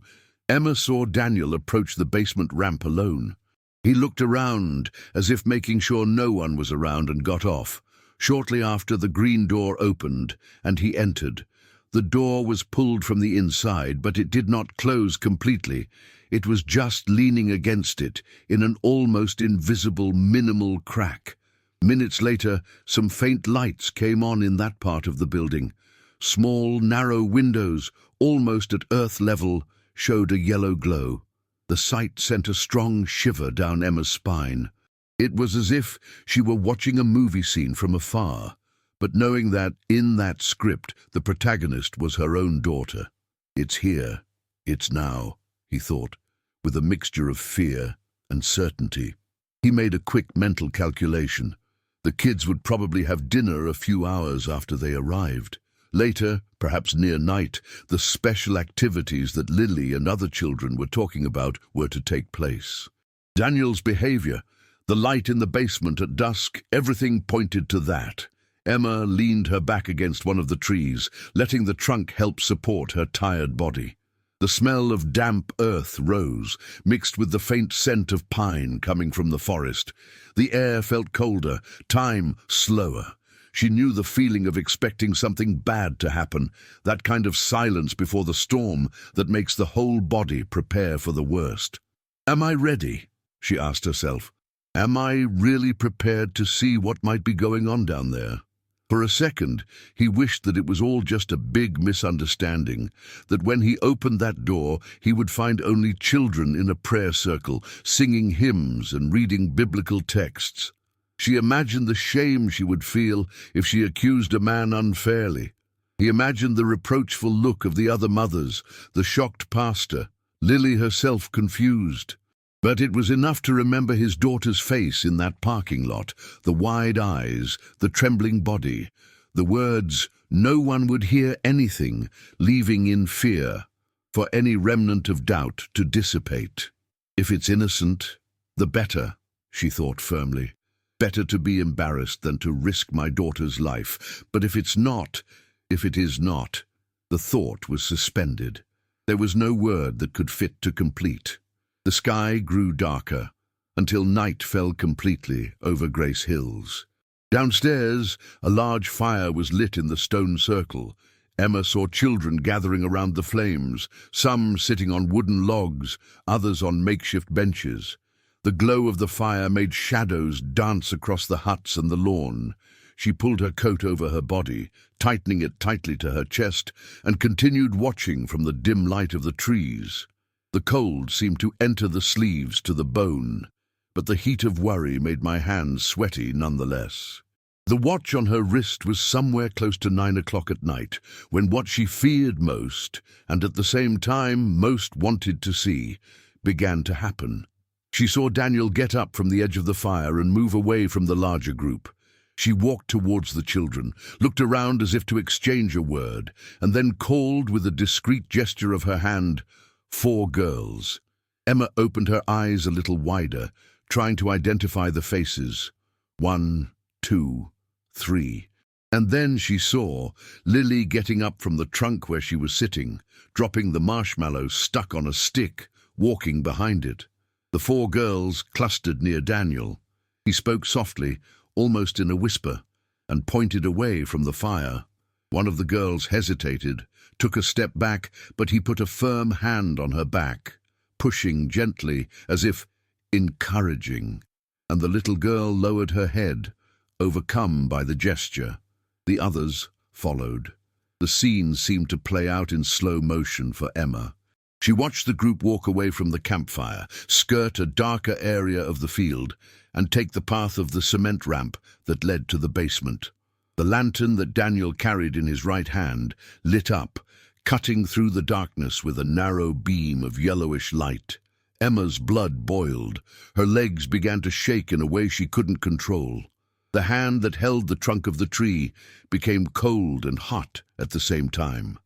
[SPEAKER 1] Emma saw Daniel approach the basement ramp alone. He looked around, as if making sure no one was around, and got off. Shortly after, the green door opened, and he entered. The door was pulled from the inside, but it did not close completely. It was just leaning against it, in an almost invisible, minimal crack. Minutes later, some faint lights came on in that part of the building. Small, narrow windows, almost at earth level, showed a yellow glow. The sight sent a strong shiver down Emma's spine. It was as if she were watching a movie scene from afar, but knowing that, in that script, the protagonist was her own daughter. It's here, it's now, he thought, with a mixture of fear and certainty. He made a quick mental calculation. The kids would probably have dinner a few hours after they arrived. Later, perhaps near night, the special activities that Lily and other children were talking about were to take place. Daniel's behavior, the light in the basement at dusk, everything pointed to that. Emma leaned her back against one of the trees, letting the trunk help support her tired body. The smell of damp earth rose, mixed with the faint scent of pine coming from the forest. The air felt colder, time slower. She knew the feeling of expecting something bad to happen, that kind of silence before the storm that makes the whole body prepare for the worst. Am I ready? She asked herself. Am I really prepared to see what might be going on down there? For a second, he wished that it was all just a big misunderstanding, that when he opened that door, he would find only children in a prayer circle, singing hymns and reading biblical texts. She imagined the shame she would feel if she accused a man unfairly. He imagined the reproachful look of the other mothers, the shocked pastor, Lily herself confused. But it was enough to remember his daughter's face in that parking lot, the wide eyes, the trembling body, the words, "No one would hear anything," leaving in fear, for any remnant of doubt to dissipate. If it's innocent, the better, she thought firmly. Better to be embarrassed than to risk my daughter's life. But if it is not, the thought was suspended. There was no word that could fit to complete. The sky grew darker, until night fell completely over Grace Hills. Downstairs, a large fire was lit in the stone circle. Emma saw children gathering around the flames, some sitting on wooden logs, others on makeshift benches. The glow of the fire made shadows dance across the huts and the lawn. She pulled her coat over her body, tightening it tightly to her chest, and continued watching from the dim light of the trees. The cold seemed to enter the sleeves to the bone, but the heat of worry made my hands sweaty nonetheless. The watch on her wrist was somewhere close to 9 o'clock at night, when what she feared most, and at the same time most wanted to see, began to happen. She saw Daniel get up from the edge of the fire and move away from the larger group. She walked towards the children, looked around as if to exchange a word, and then called with a discreet gesture of her hand, "4 girls." Emma opened her eyes a little wider, trying to identify the faces. 1, 2, 3. And then she saw Lily getting up from the trunk where she was sitting, dropping the marshmallow stuck on a stick, walking behind it. The 4 girls clustered near Daniel. He spoke softly, almost in a whisper, and pointed away from the fire. One of the girls hesitated, took a step back, but he put a firm hand on her back, pushing gently, as if encouraging, and the little girl lowered her head, overcome by the gesture. The others followed. The scene seemed to play out in slow motion for Emma. She watched the group walk away from the campfire, skirt a darker area of the field, and take the path of the cement ramp that led to the basement. The lantern that Daniel carried in his right hand lit up, cutting through the darkness with a narrow beam of yellowish light. Emma's blood boiled. Her legs began to shake in a way she couldn't control. The hand that held the trunk of the tree became cold and hot at the same time.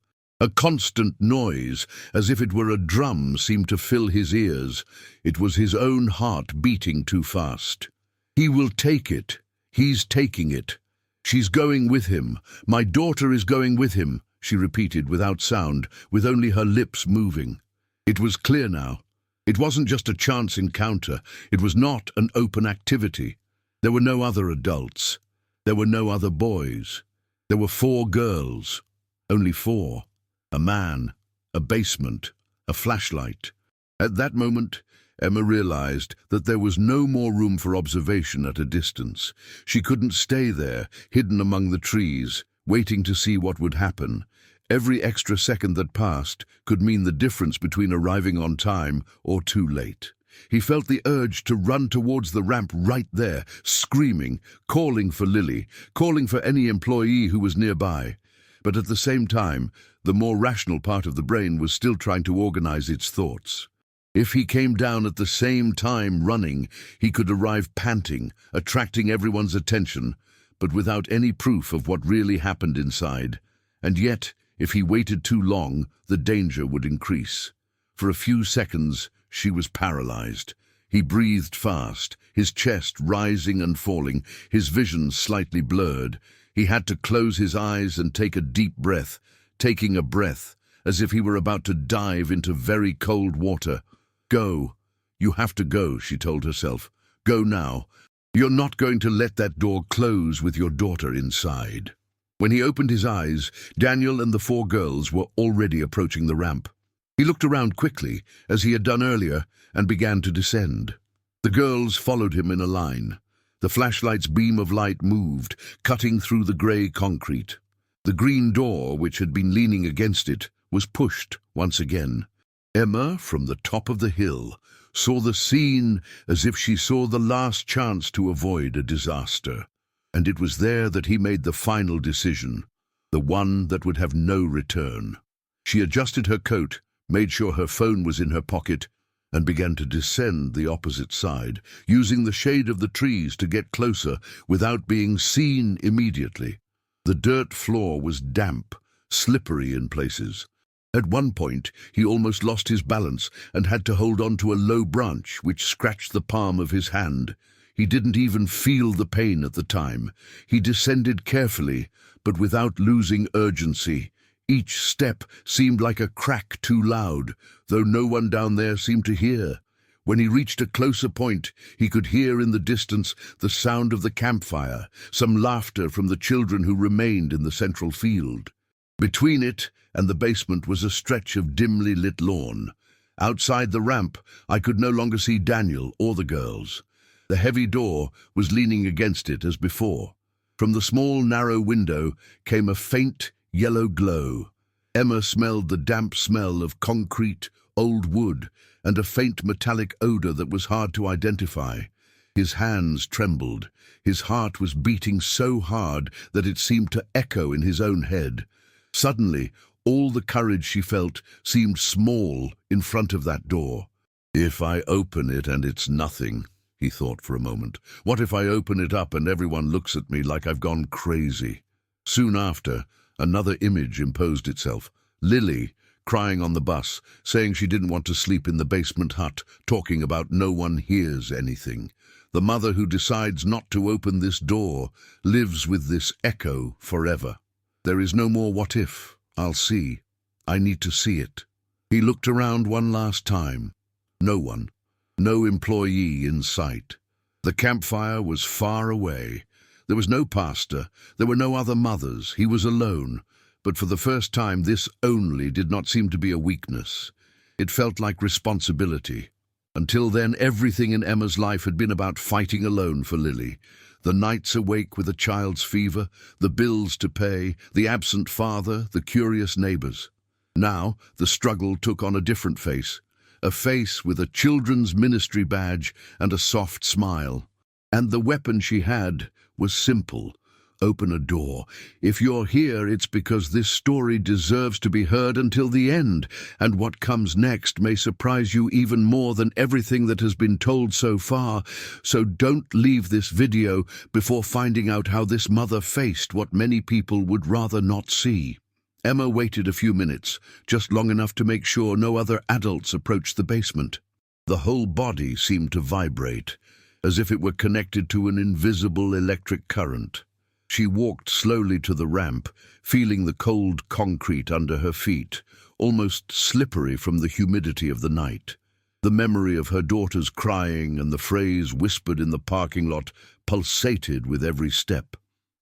[SPEAKER 1] A constant noise, as if it were a drum, seemed to fill his ears. It was his own heart beating too fast. "He will take it. He's taking it. She's going with him. My daughter is going with him," she repeated without sound, with only her lips moving. It was clear now. It wasn't just a chance encounter. It was not an open activity. There were no other adults. There were no other boys. There were 4 girls. Only 4. A man, a basement, a flashlight. At that moment, Emma realized that there was no more room for observation at a distance. She couldn't stay there, hidden among the trees, waiting to see what would happen. Every extra second that passed could mean the difference between arriving on time or too late. He felt the urge to run towards the ramp right there, screaming, calling for Lily, calling for any employee who was nearby. But at the same time, the more rational part of the brain was still trying to organize its thoughts. If he came down at the same time running, he could arrive panting, attracting everyone's attention, but without any proof of what really happened inside. And yet, if he waited too long, the danger would increase. For a few seconds, she was paralyzed. He breathed fast, his chest rising and falling, his vision slightly blurred. He had to close his eyes and take a deep breath, taking a breath, as if he were about to dive into very cold water. "Go. You have to go," she told herself. "Go now. You're not going to let that door close with your daughter inside." When he opened his eyes, Daniel and the 4 girls were already approaching the ramp. He looked around quickly, as he had done earlier, and began to descend. The girls followed him in a line. The flashlight's beam of light moved, cutting through the grey concrete. The green door, which had been leaning against it, was pushed once again. Emma, from the top of the hill, saw the scene as if she saw the last chance to avoid a disaster. And it was there that he made the final decision, the one that would have no return. She adjusted her coat, made sure her phone was in her pocket, and began to descend the opposite side, using the shade of the trees to get closer without being seen immediately. The dirt floor was damp, slippery in places. At one point, he almost lost his balance and had to hold on to a low branch which scratched the palm of his hand. He didn't even feel the pain at the time. He descended carefully, but without losing urgency. Each step seemed like a crack too loud, though no one down there seemed to hear. When he reached a closer point, he could hear in the distance the sound of the campfire, some laughter from the children who remained in the central field. Between it and the basement was a stretch of dimly lit lawn. Outside the ramp, I could no longer see Daniel or the girls. The heavy door was leaning against it as before. From the small, narrow window came a faint, yellow glow. Emma smelled the damp smell of concrete, old wood, and a faint metallic odor that was hard to identify. His hands trembled. His heart was beating so hard that it seemed to echo in his own head. Suddenly, all the courage she felt seemed small in front of that door. "If I open it and it's nothing," he thought for a moment. "What if I open it up and everyone looks at me like I've gone crazy?" Soon after, another image imposed itself. Lily, crying on the bus, saying she didn't want to sleep in the basement hut, talking about no one hears anything. The mother who decides not to open this door lives with this echo forever. There is no more what if. I'll see. I need to see it. He looked around one last time. No one. No employee in sight. The campfire was far away. There was no pastor. There were no other mothers. He was alone. But for the first time, this only did not seem to be a weakness. It felt like responsibility. Until then, everything in Emma's life had been about fighting alone for Lily. The nights awake with a child's fever, the bills to pay, the absent father, the curious neighbors. Now, the struggle took on a different face. A face with a children's ministry badge and a soft smile. And the weapon she had was simple. Open a door. If you're here, it's because this story deserves to be heard until the end, and what comes next may surprise you even more than everything that has been told so far. So don't leave this video before finding out how this mother faced what many people would rather not see. Emma waited a few minutes, just long enough to make sure no other adults approached the basement. The whole body seemed to vibrate, as if it were connected to an invisible electric current. She walked slowly to the ramp, feeling the cold concrete under her feet, almost slippery from the humidity of the night. The memory of her daughter's crying and the phrase whispered in the parking lot pulsated with every step.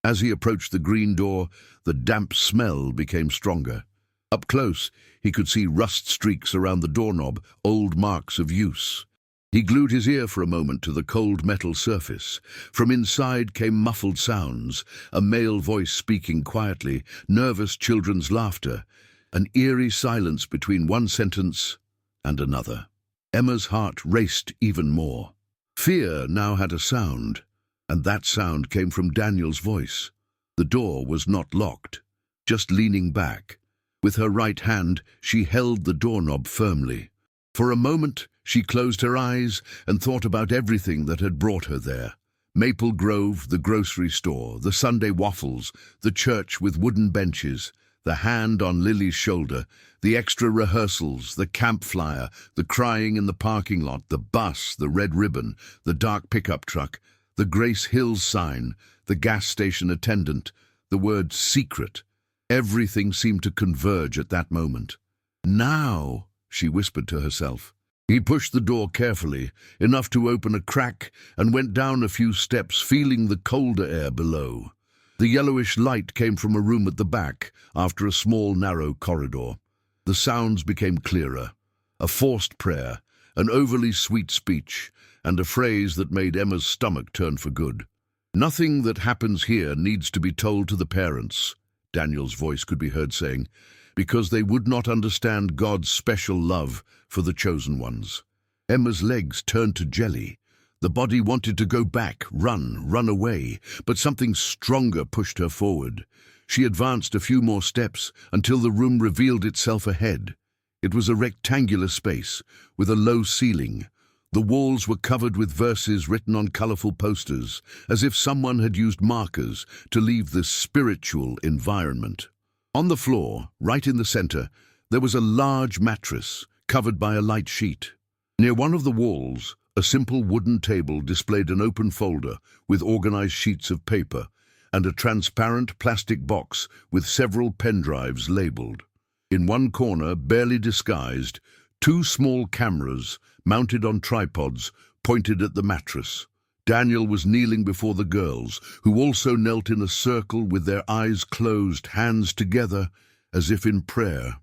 [SPEAKER 1] As he approached the green door, the damp smell became stronger. Up close, he could see rust streaks around the doorknob, old marks of use. He glued his ear for a moment to the cold metal surface. From inside came muffled sounds, a male voice speaking quietly, nervous children's laughter, an eerie silence between one sentence and another. Emma's heart raced even more. Fear now had a sound, and that sound came from Daniel's voice. The door was not locked, just leaning back. With her right hand, she held the doorknob firmly. For a moment, she closed her eyes and thought about everything that had brought her there. Maple Grove, the grocery store, the Sunday waffles, the church with wooden benches, the hand on Lily's shoulder, the extra rehearsals, the camp flyer, the crying in the parking lot, the bus, the red ribbon, the dark pickup truck, the Grace Hills sign, the gas station attendant, the word secret. Everything seemed to converge at that moment. "Now," she whispered to herself. He pushed the door carefully, enough to open a crack, and went down a few steps, feeling the colder air below. The yellowish light came from a room at the back, after a small, narrow corridor. The sounds became clearer. A forced prayer, an overly sweet speech, and a phrase that made Emma's stomach turn for good. "Nothing that happens here needs to be told to the parents," Daniel's voice could be heard saying, "because they would not understand God's special love for the chosen ones." Emma's legs turned to jelly. The body wanted to go back, run away, but something stronger pushed her forward. She advanced a few more steps until the room revealed itself ahead. It was a rectangular space with a low ceiling. The walls were covered with verses written on colorful posters, as if someone had used markers to leave this spiritual environment. On the floor, right in the center, there was a large mattress covered by a light sheet. Near one of the walls, a simple wooden table displayed an open folder with organized sheets of paper and a transparent plastic box with several pen drives labeled. In one corner, barely disguised, Two small cameras, mounted on tripods, pointed at the mattress. Daniel was kneeling before the girls, who also knelt in a circle with their eyes closed, hands together, as if in prayer.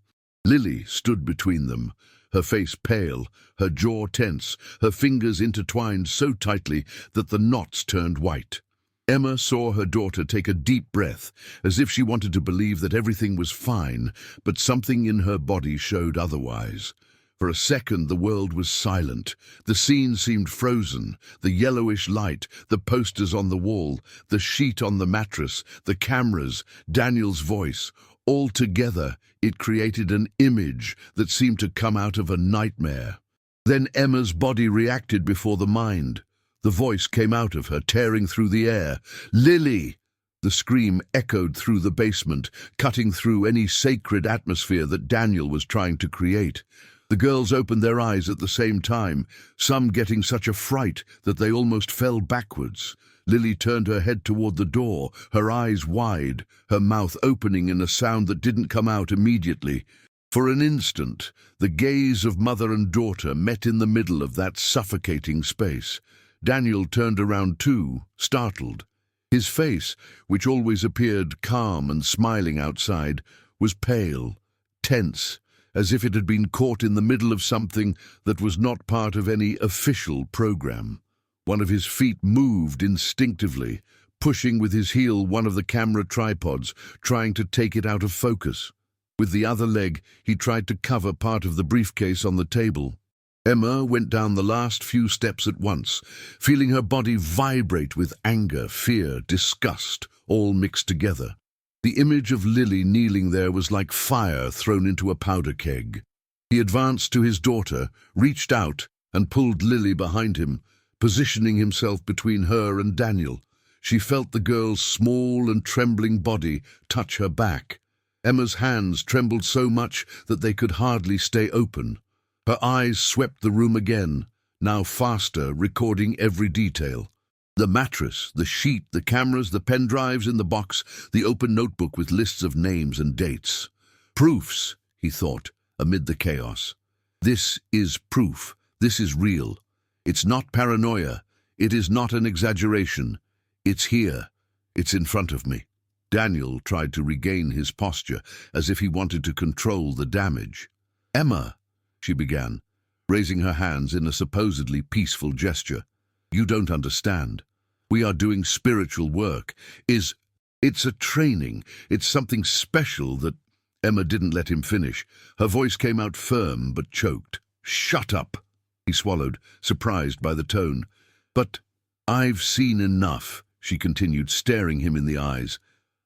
[SPEAKER 1] Lily stood between them, her face pale, her jaw tense, her fingers intertwined so tightly that the knots turned white. Emma saw her daughter take a deep breath, as if she wanted to believe that everything was fine, but something in her body showed otherwise. For a second the world was silent. The scene seemed frozen. The yellowish light, the posters on the wall, the sheet on the mattress, the cameras, Daniel's voice. All together, it created an image that seemed to come out of a nightmare. Then Emma's body reacted before the mind. The voice came out of her, tearing through the air. "Lily!" The scream echoed through the basement, cutting through any sacred atmosphere that Daniel was trying to create. The girls opened their eyes at the same time, some getting such a fright that they almost fell backwards. Lily turned her head toward the door, her eyes wide, her mouth opening in a sound that didn't come out immediately. For an instant, the gaze of mother and daughter met in the middle of that suffocating space. Daniel turned around too, startled. His face, which always appeared calm and smiling outside, was pale, tense, as if it had been caught in the middle of something that was not part of any official program. One of his feet moved instinctively, pushing with his heel one of the camera tripods, trying to take it out of focus. With the other leg, he tried to cover part of the briefcase on the table. Emma went down the last few steps at once, feeling her body vibrate with anger, fear, disgust, all mixed together. The image of Lily kneeling there was like fire thrown into a powder keg. He advanced to his daughter, reached out, and pulled Lily behind him, positioning himself between her and Daniel. She felt the girl's small and trembling body touch her back. Emma's hands trembled so much that they could hardly stay open. Her eyes swept the room again, now faster, recording every detail. The mattress, the sheet, the cameras, the pen drives in the box, the open notebook with lists of names and dates. Proofs, he thought, amid the chaos. This is proof. This is real. It's not paranoia. It is not an exaggeration. It's here. It's in front of me. Daniel tried to regain his posture, as if he wanted to control the damage. "Emma," she began, raising her hands in a supposedly peaceful gesture. "You don't understand. We are doing spiritual work. It's a training. It's something special that—" Emma didn't let him finish. Her voice came out firm but choked. "Shut up," he swallowed, surprised by the tone. "But I've seen enough," she continued, staring him in the eyes.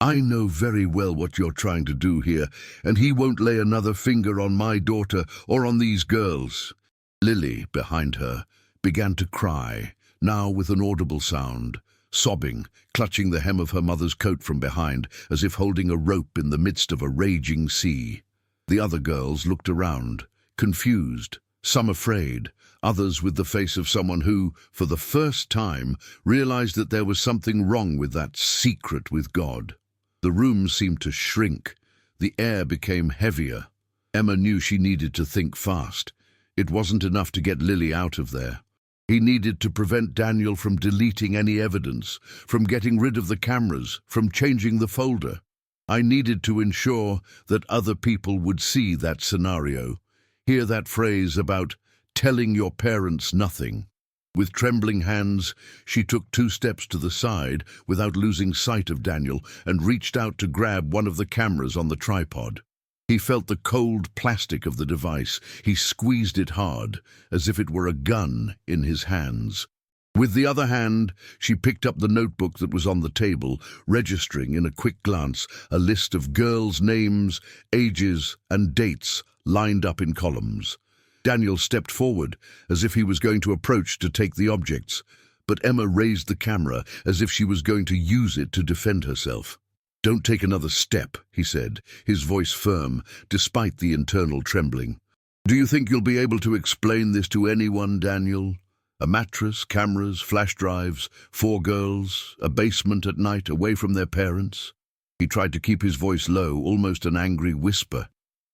[SPEAKER 1] "I know very well what you're trying to do here, and he won't lay another finger on my daughter or on these girls." Lily, behind her, began to cry, now with an audible sound, sobbing, clutching the hem of her mother's coat from behind, as if holding a rope in the midst of a raging sea. The other girls looked around, confused, some afraid, others with the face of someone who, for the first time, realized that there was something wrong with that secret with God. The room seemed to shrink. The air became heavier. Emma knew she needed to think fast. It wasn't enough to get Lily out of there. He needed to prevent Daniel from deleting any evidence, from getting rid of the cameras, from changing the folder. I needed to ensure that other people would see that scenario, hear that phrase about telling your parents nothing. With trembling hands, she took 2 steps to the side without losing sight of Daniel and reached out to grab one of the cameras on the tripod. He felt the cold plastic of the device. He squeezed it hard, as if it were a gun in his hands. With the other hand, she picked up the notebook that was on the table, registering in a quick glance a list of girls' names, ages, and dates lined up in columns. Daniel stepped forward, as if he was going to approach to take the objects, but Emma raised the camera as if she was going to use it to defend herself. "Don't take another step," he said, his voice firm, despite the internal trembling. "Do you think you'll be able to explain this to anyone, Daniel? A mattress, cameras, flash drives, 4 girls, a basement at night away from their parents?" He tried to keep his voice low, almost an angry whisper.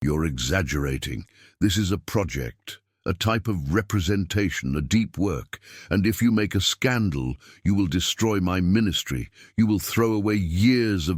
[SPEAKER 1] You're exaggerating. This is a project, a type of representation, a deep work. And if you make a scandal, you will destroy my ministry. You will throw away years of...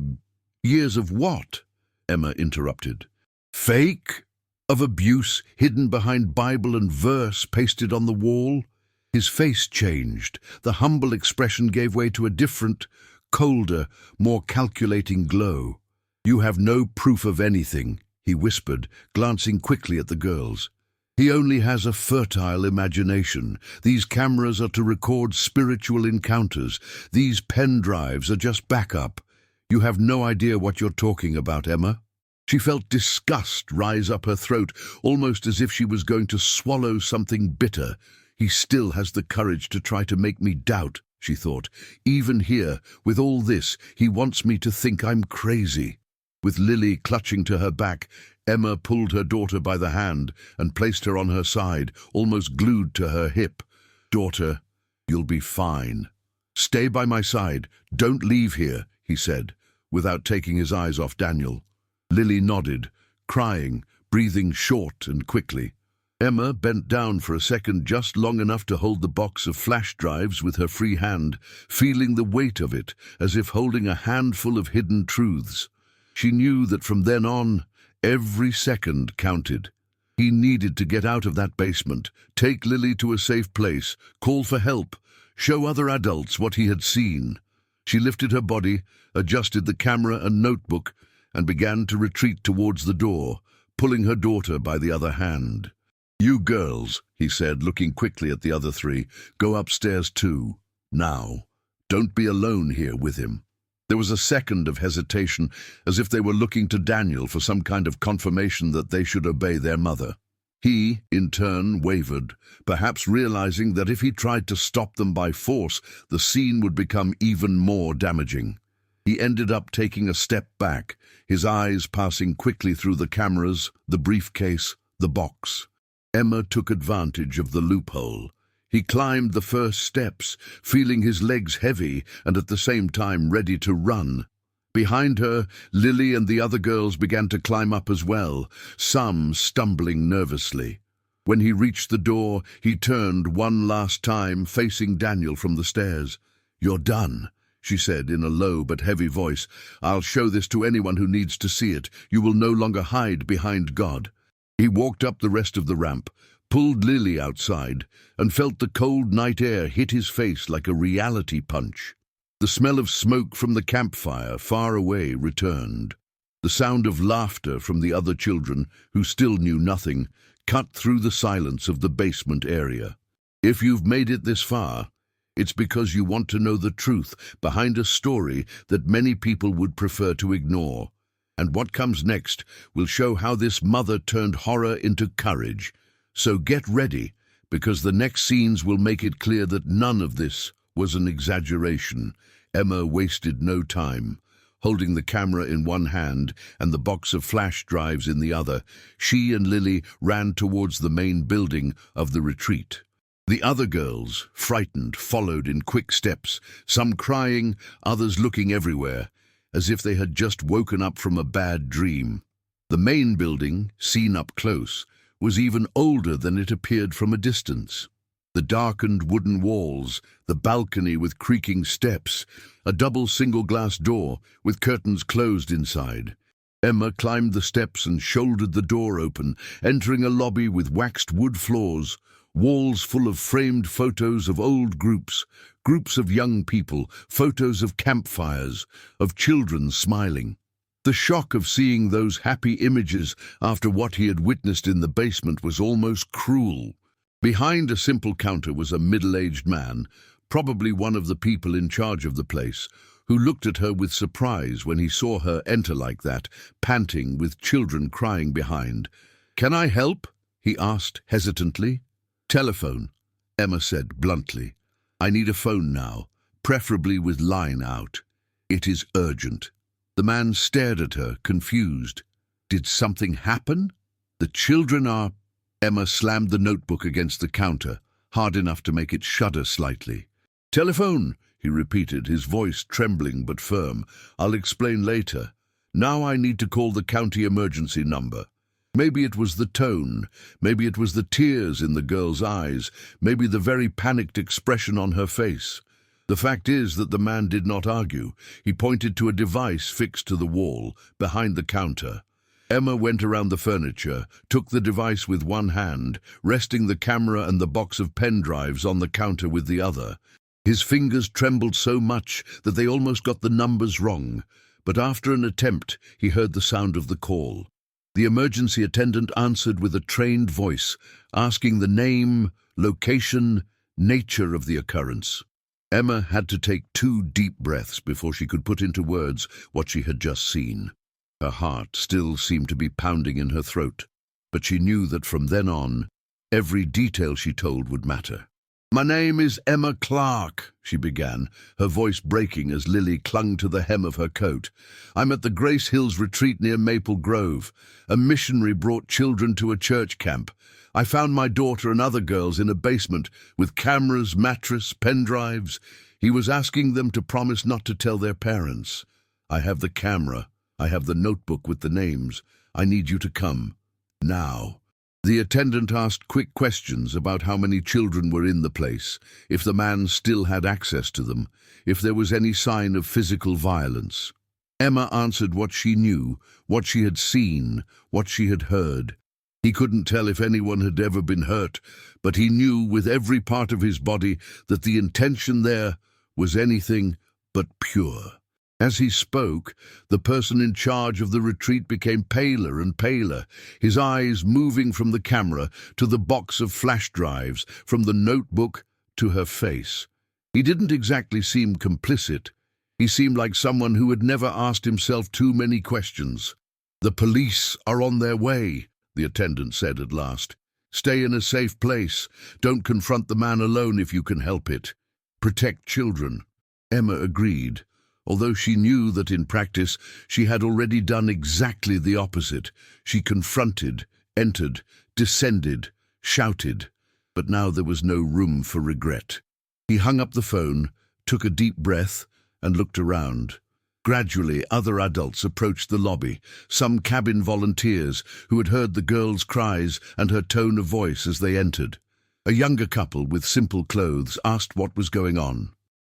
[SPEAKER 1] Years of what? Emma interrupted. Fake? Of abuse hidden behind Bible and verse pasted on the wall? His face changed. The humble expression gave way to a different, colder, more calculating glow. You have no proof of anything, he whispered, glancing quickly at the girls. He only has a fertile imagination. These cameras are to record spiritual encounters. These pen drives are just backup. You have no idea what you're talking about, Emma. She felt disgust rise up her throat, almost as if she was going to swallow something bitter. He still has the courage to try to make me doubt, she thought. Even here, with all this, he wants me to think I'm crazy. With Lily clutching to her back, Emma pulled her daughter by the hand and placed her on her side, almost glued to her hip. Daughter, you'll be fine. Stay by my side. Don't leave here, he said, without taking his eyes off Daniel. Lily nodded, crying, breathing short and quickly. Emma bent down for a second, just long enough to hold the box of flash drives with her free hand, feeling the weight of it, as if holding a handful of hidden truths. She knew that from then on, every second counted. He needed to get out of that basement, take Lily to a safe place, call for help, show other adults what he had seen. She lifted her body, adjusted the camera and notebook, and began to retreat towards the door, pulling her daughter by the other hand. You girls, he said, looking quickly at the other three, go upstairs too. Now. Don't be alone here with him. There was a second of hesitation, as if they were looking to Daniel for some kind of confirmation that they should obey their mother. He, in turn, wavered, perhaps realizing that if he tried to stop them by force, the scene would become even more damaging. He ended up taking a step back, his eyes passing quickly through the cameras, the briefcase, the box. Emma took advantage of the loophole. He climbed the first steps, feeling his legs heavy and at the same time ready to run. Behind her, Lily and the other girls began to climb up as well, some stumbling nervously. When he reached the door, he turned one last time, facing Daniel from the stairs. You're done, she said in a low but heavy voice. I'll show this to anyone who needs to see it. You will no longer hide behind God. He walked up the rest of the ramp, pulled Lily outside, and felt the cold night air hit his face like a reality punch. The smell of smoke from the campfire far away returned. The sound of laughter from the other children, who still knew nothing, cut through the silence of the basement area. If you've made it this far, it's because you want to know the truth behind a story that many people would prefer to ignore. And what comes next will show how this mother turned horror into courage. So get ready, because the next scenes will make it clear that none of this was an exaggeration. Emma wasted no time. Holding the camera in one hand and the box of flash drives in the other, she and Lily ran towards the main building of the retreat. The other girls, frightened, followed in quick steps, some crying, others looking everywhere, as if they had just woken up from a bad dream. The main building, seen up close, was even older than it appeared from a distance. The darkened wooden walls, the balcony with creaking steps, a double single-glass door with curtains closed inside. Emma climbed the steps and shouldered the door open, entering a lobby with waxed wood floors, walls full of framed photos of old groups of young people, photos of campfires, of children smiling. The shock of seeing those happy images after what he had witnessed in the basement was almost cruel. Behind a simple counter was a middle-aged man, probably one of the people in charge of the place, who looked at her with surprise when he saw her enter like that, panting with children crying behind. "Can I help?" he asked hesitantly. "Telephone," Emma said bluntly. "I need a phone now, preferably with line out. It is urgent." The man stared at her, confused. "Did something happen? The children are—" Emma slammed the notebook against the counter, hard enough to make it shudder slightly. "Telephone," he repeated, his voice trembling but firm. "I'll explain later. Now I need to call the county emergency number." Maybe it was the tone, maybe it was the tears in the girl's eyes, maybe the very panicked expression on her face. The fact is that the man did not argue. He pointed to a device fixed to the wall, behind the counter. Emma went around the furniture, took the device with one hand, resting the camera and the box of pen drives on the counter with the other. His fingers trembled so much that they almost got the numbers wrong, but after an attempt, he heard the sound of the call. The emergency attendant answered with a trained voice, asking the name, location, nature of the occurrence. Emma had to take 2 deep breaths before she could put into words what she had just seen. Her heart still seemed to be pounding in her throat, but she knew that from then on, every detail she told would matter. "My name is Emma Clark," she began, her voice breaking as Lily clung to the hem of her coat. "I'm at the Grace Hills retreat near Maple Grove. A missionary brought children to a church camp. I found my daughter and other girls in a basement with cameras, mattress, pen drives. He was asking them to promise not to tell their parents. I have the camera. I have the notebook with the names. I need you to come. Now." The attendant asked quick questions about how many children were in the place, if the man still had access to them, if there was any sign of physical violence. Emma answered what she knew, what she had seen, what she had heard. He couldn't tell if anyone had ever been hurt, but he knew with every part of his body that the intention there was anything but pure. As he spoke, the person in charge of the retreat became paler and paler, his eyes moving from the camera to the box of flash drives, from the notebook to her face. He didn't exactly seem complicit. He seemed like someone who had never asked himself too many questions. "The police are on their way," the attendant said at last. "Stay in a safe place. Don't confront the man alone if you can help it. Protect children." Emma agreed, although she knew that in practice she had already done exactly the opposite. She confronted, entered, descended, shouted, but now there was no room for regret. He hung up the phone, took a deep breath, and looked around. Gradually, other adults approached the lobby, some cabin volunteers who had heard the girl's cries and her tone of voice as they entered. A younger couple with simple clothes asked what was going on.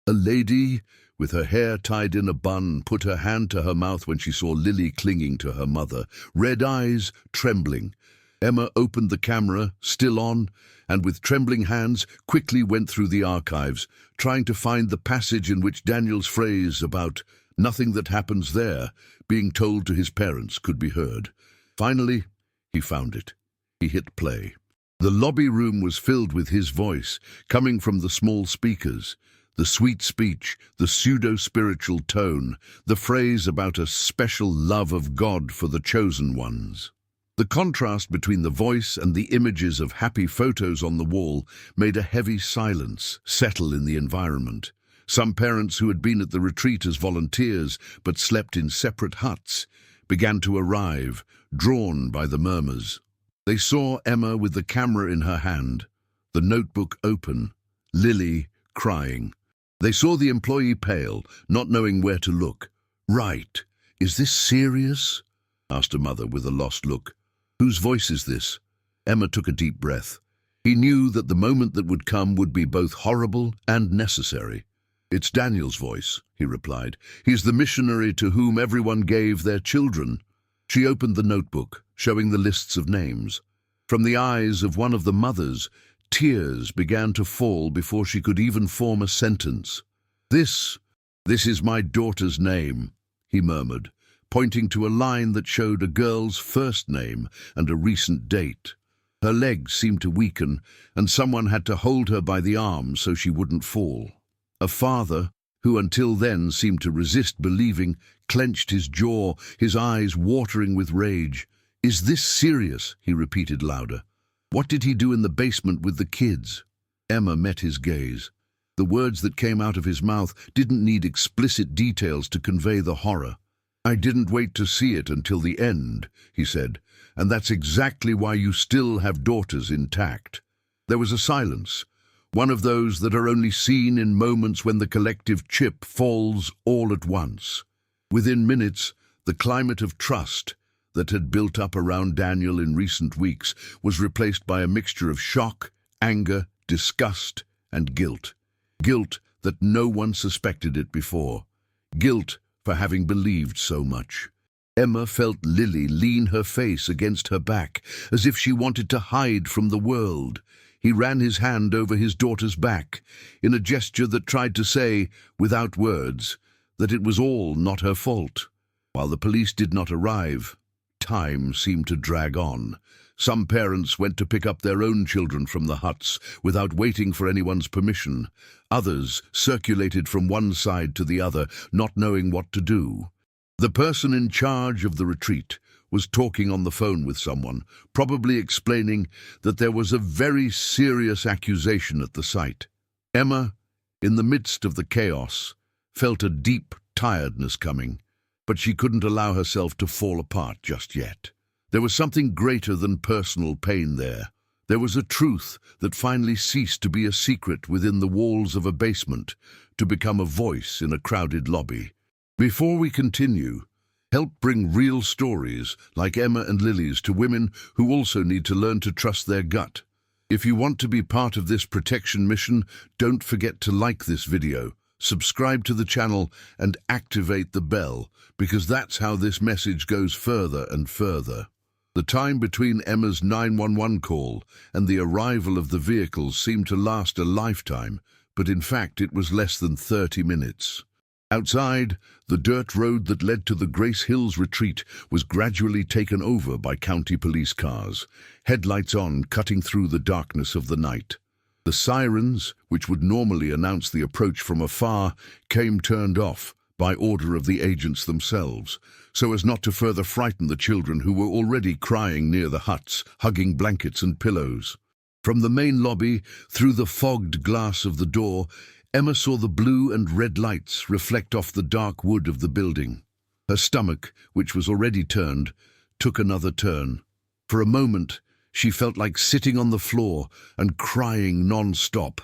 [SPEAKER 1] A lady with her hair tied in a bun put her hand to her mouth when she saw Lily clinging to her mother, red eyes trembling. Emma opened the camera, still on, and with trembling hands quickly went through the archives, trying to find the passage in which Daniel's phrase about "nothing that happens there" being told to his parents could be heard. Finally, he found it. He hit play. The lobby room was filled with his voice, coming from the small speakers. The sweet speech, the pseudo-spiritual tone, the phrase about a special love of God for the chosen ones. The contrast between the voice and the images of happy photos on the wall made a heavy silence settle in the environment. Some parents who had been at the retreat as volunteers but slept in separate huts began to arrive, drawn by the murmurs. They saw Emma with the camera in her hand, the notebook open, Lily crying. They saw the employee pale, not knowing where to look. "Right. Is this serious?" asked a mother with a lost look. "Whose voice is this?" Emma took a deep breath. He knew that the moment that would come would be both horrible and necessary. "It's Daniel's voice," he replied. "He's the missionary to whom everyone gave their children." She opened the notebook, showing the lists of names. From the eyes of one of the mothers, tears began to fall before she could even form a sentence. This is my daughter's name," he murmured, pointing to a line that showed a girl's first name and a recent date. Her legs seemed to weaken, and someone had to hold her by the arm so she wouldn't fall. A father, who until then seemed to resist believing, clenched his jaw, his eyes watering with rage. "Is this serious?" he repeated louder. "What did he do in the basement with the kids?" Emma met his gaze. The words that came out of his mouth didn't need explicit details to convey the horror. "I didn't wait to see it until the end," he said, "and that's exactly why you still have daughters intact." There was a silence, one of those that are only seen in moments when the collective chip falls all at once. Within minutes, the climate of trust, that had built up around Daniel in recent weeks was replaced by a mixture of shock, anger, disgust, and guilt. Guilt that no one suspected it before. Guilt for having believed so much. Emma felt Lily lean her face against her back, as if she wanted to hide from the world. He ran his hand over his daughter's back, in a gesture that tried to say, without words, that it was all not her fault. While the police did not arrive, time seemed to drag on. Some parents went to pick up their own children from the huts without waiting for anyone's permission. Others circulated from one side to the other, not knowing what to do. The person in charge of the retreat was talking on the phone with someone, probably explaining that there was a very serious accusation at the site. Emma, in the midst of the chaos, felt a deep tiredness coming, but she couldn't allow herself to fall apart just yet. There was something greater than personal pain there. There was a truth that finally ceased to be a secret within the walls of a basement, to become a voice in a crowded lobby. Before we continue, help bring real stories like Emma and Lily's to women who also need to learn to trust their gut. If you want to be part of this protection mission, don't forget to like this video, subscribe to the channel, and activate the bell, because that's how this message goes further and further. The time between Emma's 911 call and the arrival of the vehicles seemed to last a lifetime, but in fact it was less than 30 minutes. Outside, the dirt road that led to the Grace Hills retreat was gradually taken over by county police cars, headlights on, cutting through the darkness of the night. The sirens, which would normally announce the approach from afar, came turned off by order of the agents themselves, so as not to further frighten the children who were already crying near the huts, hugging blankets and pillows. From the main lobby, through the fogged glass of the door, Emma saw the blue and red lights reflect off the dark wood of the building. Her stomach, which was already turned, took another turn. For a moment, she felt like sitting on the floor and crying non-stop,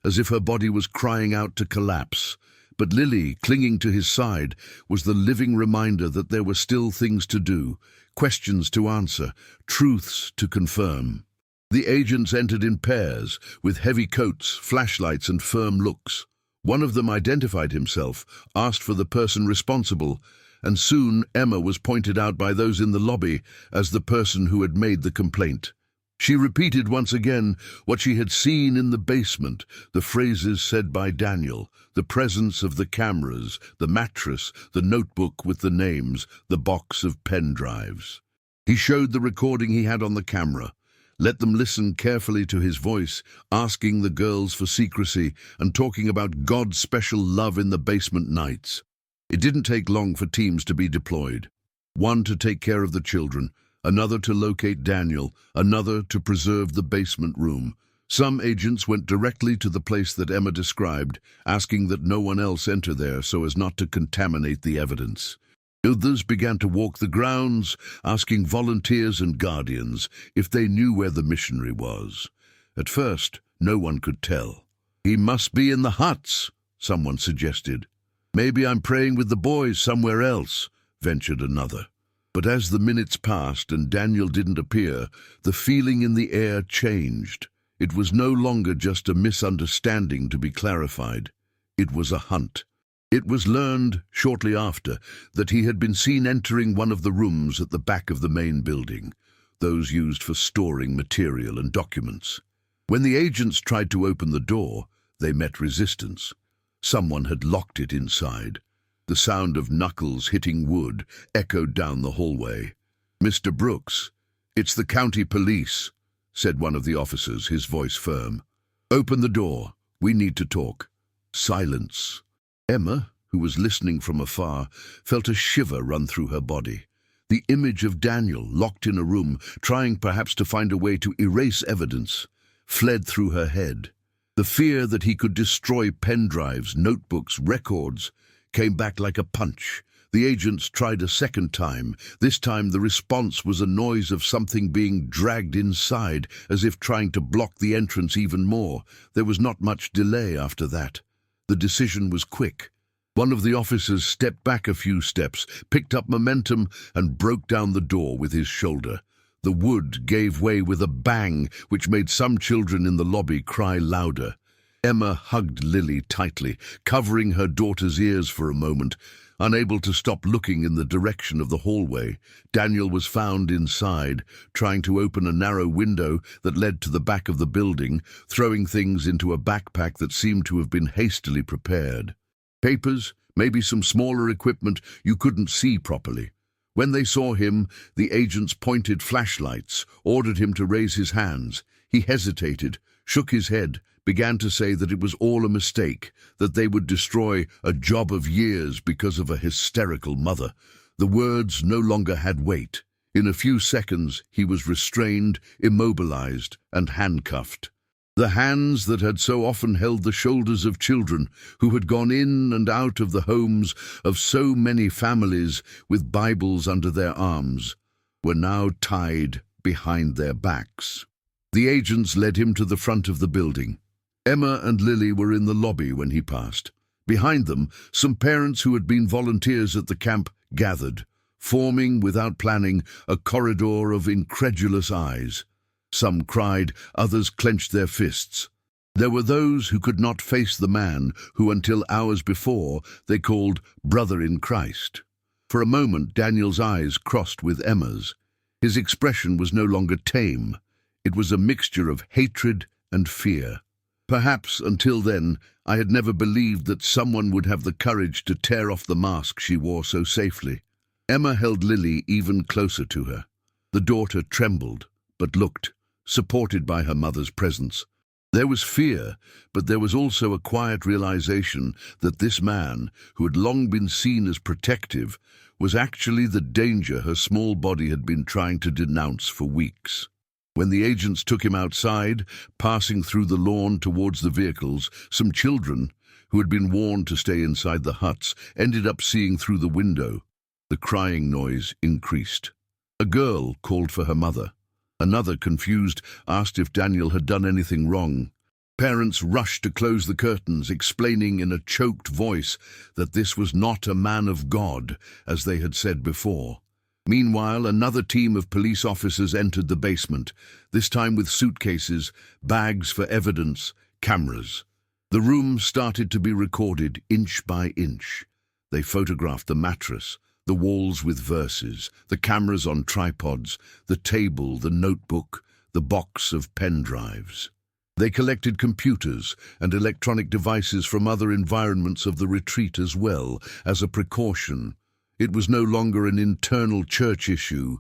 [SPEAKER 1] as if her body was crying out to collapse. But Lily, clinging to his side, was the living reminder that there were still things to do, questions to answer, truths to confirm. The agents entered in pairs, with heavy coats, flashlights, and firm looks. One of them identified himself, asked for the person responsible, and soon Emma was pointed out by those in the lobby as the person who had made the complaint. She repeated once again what she had seen in the basement, the phrases said by Daniel, the presence of the cameras, the mattress, the notebook with the names, the box of pen drives. He showed the recording he had on the camera, let them listen carefully to his voice, asking the girls for secrecy and talking about God's special love in the basement nights. It didn't take long for teams to be deployed. One to take care of the children, another to locate Daniel, another to preserve the basement room. Some agents went directly to the place that Emma described, asking that no one else enter there so as not to contaminate the evidence. Others began to walk the grounds, asking volunteers and guardians if they knew where the missionary was. At first, no one could tell. "He must be in the huts," someone suggested. "Maybe I'm praying with the boys somewhere else," ventured another. But as the minutes passed and Daniel didn't appear, the feeling in the air changed. It was no longer just a misunderstanding to be clarified. It was a hunt. It was learned, shortly after, that he had been seen entering one of the rooms at the back of the main building, those used for storing material and documents. When the agents tried to open the door, they met resistance. Someone had locked it inside. The sound of knuckles hitting wood echoed down the hallway. "Mr. Brooks, it's the county police," said one of the officers, his voice firm. "Open the door. We need to talk." Silence. Emma, who was listening from afar, felt a shiver run through her body. The image of Daniel, locked in a room, trying perhaps to find a way to erase evidence, fled through her head. The fear that he could destroy pen drives, notebooks, records, came back like a punch. The agents tried a second time. This time the response was a noise of something being dragged inside, as if trying to block the entrance even more. There was not much delay after that. The decision was quick. One of the officers stepped back a few steps, picked up momentum, and broke down the door with his shoulder. The wood gave way with a bang, which made some children in the lobby cry louder. Emma hugged Lily tightly, covering her daughter's ears for a moment. Unable to stop looking in the direction of the hallway, Daniel was found inside, trying to open a narrow window that led to the back of the building, throwing things into a backpack that seemed to have been hastily prepared. Papers, maybe some smaller equipment you couldn't see properly. When they saw him, the agents pointed flashlights, ordered him to raise his hands. He hesitated, shook his head, began to say that it was all a mistake, that they would destroy a job of years because of a hysterical mother. The words no longer had weight. In a few seconds, he was restrained, immobilized, and handcuffed. The hands that had so often held the shoulders of children who had gone in and out of the homes of so many families with Bibles under their arms were now tied behind their backs. The agents led him to the front of the building. Emma and Lily were in the lobby when he passed. Behind them, some parents who had been volunteers at the camp gathered, forming, without planning, a corridor of incredulous eyes. Some cried, others clenched their fists. There were those who could not face the man who, until hours before, they called brother in Christ. For a moment, Daniel's eyes crossed with Emma's. His expression was no longer tame. It was a mixture of hatred and fear. Perhaps, until then, I had never believed that someone would have the courage to tear off the mask she wore so safely. Emma held Lily even closer to her. The daughter trembled, but looked, supported by her mother's presence. There was fear, but there was also a quiet realization that this man, who had long been seen as protective, was actually the danger her small body had been trying to denounce for weeks. When the agents took him outside, passing through the lawn towards the vehicles, some children, who had been warned to stay inside the huts, ended up seeing through the window. The crying noise increased. A girl called for her mother. Another, confused, asked if Daniel had done anything wrong. Parents rushed to close the curtains, explaining in a choked voice that this was not a man of God, as they had said before. Meanwhile, another team of police officers entered the basement, this time with suitcases, bags for evidence, cameras. The room started to be recorded inch by inch. They photographed the mattress, the walls with verses, the cameras on tripods, the table, the notebook, the box of pen drives. They collected computers and electronic devices from other environments of the retreat as well, as a precaution. It was no longer an internal church issue,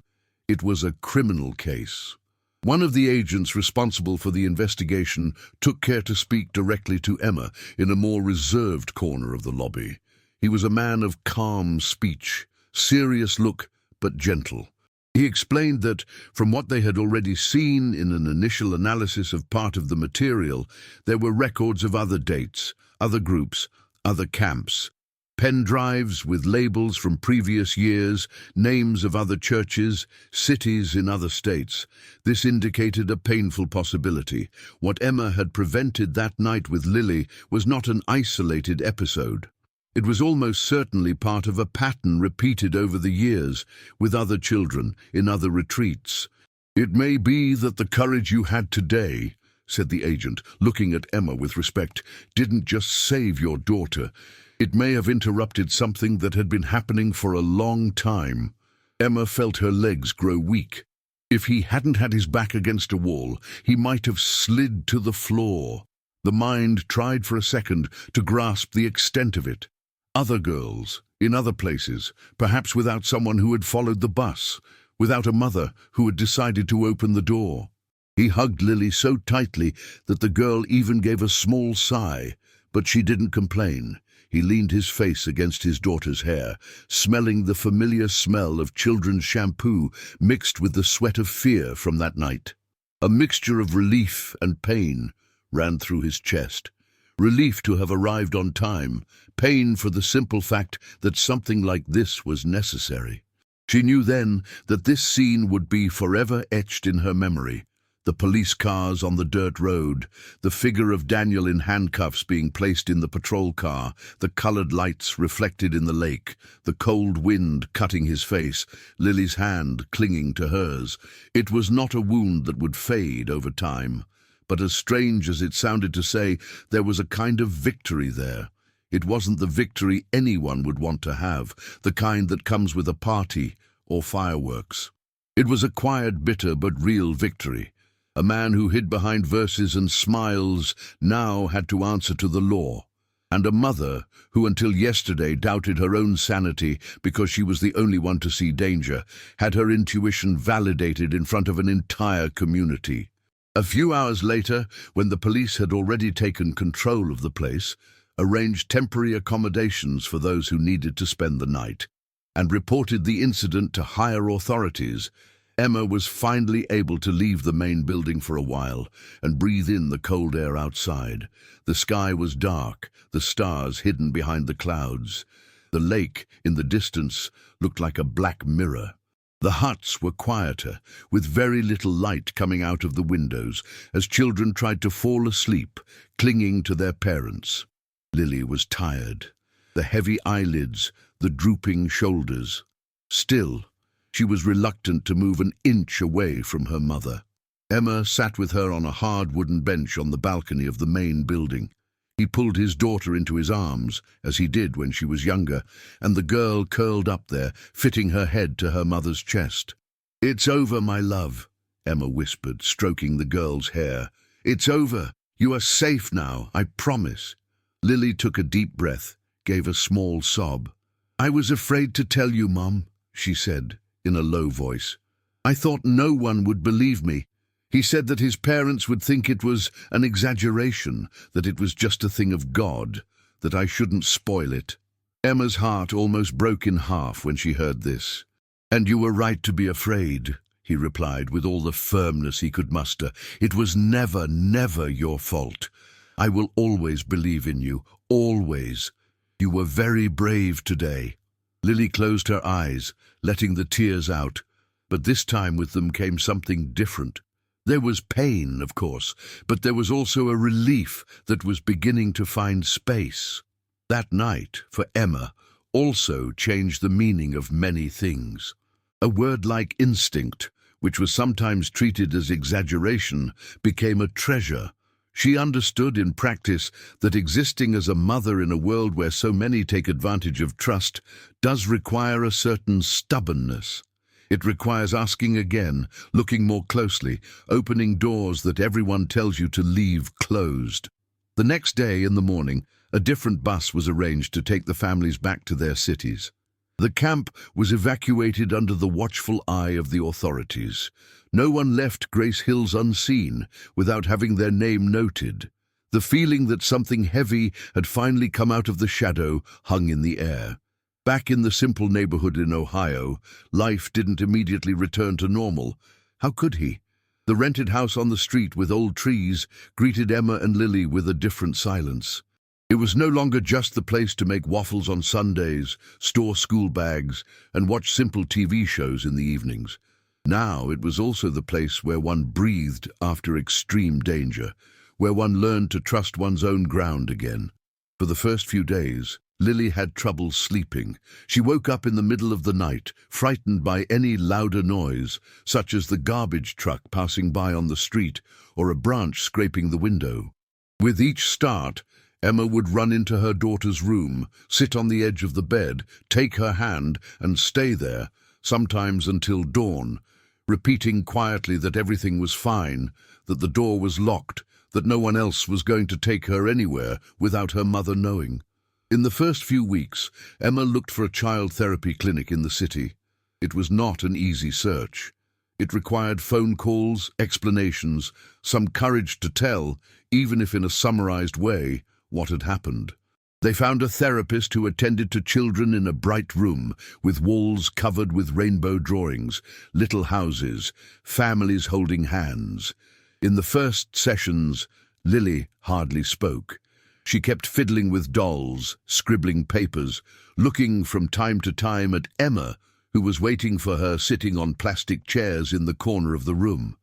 [SPEAKER 1] it was a criminal case. One of the agents responsible for the investigation took care to speak directly to Emma in a more reserved corner of the lobby. He was a man of calm speech, serious look, but gentle. He explained that, from what they had already seen in an initial analysis of part of the material, there were records of other dates, other groups, other camps. Pen drives with labels from previous years, names of other churches, cities in other states. This indicated a painful possibility. What Emma had prevented that night with Lily was not an isolated episode. It was almost certainly part of a pattern repeated over the years, with other children, in other retreats. "It may be that the courage you had today," said the agent, looking at Emma with respect, "didn't just save your daughter. It may have interrupted something that had been happening for a long time." Emma felt her legs grow weak. If he hadn't had his back against a wall, he might have slid to the floor. The mind tried for a second to grasp the extent of it. Other girls, in other places, perhaps without someone who had followed the bus, without a mother who had decided to open the door. He hugged Lily so tightly that the girl even gave a small sigh, but she didn't complain. He leaned his face against his daughter's hair, smelling the familiar smell of children's shampoo mixed with the sweat of fear from that night. A mixture of relief and pain ran through his chest. Relief to have arrived on time, pain for the simple fact that something like this was necessary. She knew then that this scene would be forever etched in her memory, The police cars on the dirt road, the figure of Daniel in handcuffs being placed in the patrol car, the colored lights reflected in the lake, the cold wind cutting his face, Lily's hand clinging to hers. It was not a wound that would fade over time, but as strange as it sounded to say, there was a kind of victory there. It wasn't the victory anyone would want to have, the kind that comes with a party or fireworks. It was a quiet, bitter but real victory. A man who hid behind verses and smiles now had to answer to the law. And a mother who until yesterday doubted her own sanity because she was the only one to see danger, had her intuition validated in front of an entire community. A few hours later, when the police had already taken control of the place, arranged temporary accommodations for those who needed to spend the night, and reported the incident to higher authorities, Emma was finally able to leave the main building for a while and breathe in the cold air outside. The sky was dark, the stars hidden behind the clouds. The lake, in the distance, looked like a black mirror. The huts were quieter, with very little light coming out of the windows, as children tried to fall asleep, clinging to their parents. Lily was tired. The heavy eyelids, the drooping shoulders. Still, she was reluctant to move an inch away from her mother. Emma sat with her on a hard wooden bench on the balcony of the main building. He pulled his daughter into his arms, as he did when she was younger, and the girl curled up there, fitting her head to her mother's chest. "It's over, my love," Emma whispered, stroking the girl's hair. "It's over. You are safe now, I promise." Lily took a deep breath, gave a small sob. "I was afraid to tell you, Mom," she said, in a low voice. "I thought no one would believe me. He said that his parents would think it was an exaggeration, that it was just a thing of God, that I shouldn't spoil it." Emma's heart almost broke in half when she heard this. "And you were right to be afraid," he replied with all the firmness he could muster. "It was never, never your fault. I will always believe in you, always. You were very brave today." Lily closed her eyes, letting the tears out, but this time with them came something different. There was pain, of course, but there was also a relief that was beginning to find space. That night, for Emma, also changed the meaning of many things. A word like instinct, which was sometimes treated as exaggeration, became a treasure. She understood in practice that existing as a mother in a world where so many take advantage of trust does require a certain stubbornness. It requires asking again, looking more closely, opening doors that everyone tells you to leave closed. The next day in the morning, a different bus was arranged to take the families back to their cities. The camp was evacuated under the watchful eye of the authorities. No one left Grace Hills unseen without having their name noted. The feeling that something heavy had finally come out of the shadow hung in the air. Back in the simple neighborhood in Ohio, life didn't immediately return to normal. How could he? The rented house on the street with old trees greeted Emma and Lily with a different silence. It was no longer just the place to make waffles on Sundays, store school bags, and watch simple TV shows in the evenings. Now it was also the place where one breathed after extreme danger, where one learned to trust one's own ground again. For the first few days, Lily had trouble sleeping. She woke up in the middle of the night, frightened by any louder noise, such as the garbage truck passing by on the street or a branch scraping the window. With each start, Emma would run into her daughter's room, sit on the edge of the bed, take her hand, and stay there, sometimes until dawn, repeating quietly that everything was fine, that the door was locked, that no one else was going to take her anywhere without her mother knowing. In the first few weeks, Emma looked for a child therapy clinic in the city. It was not an easy search. It required phone calls, explanations, some courage to tell, even if in a summarized way, what had happened. They found a therapist who attended to children in a bright room, with walls covered with rainbow drawings, little houses, families holding hands. In the first sessions, Lily hardly spoke. She kept fiddling with dolls, scribbling papers, looking from time to time at Emma, who was waiting for her sitting on plastic chairs in the corner of the room.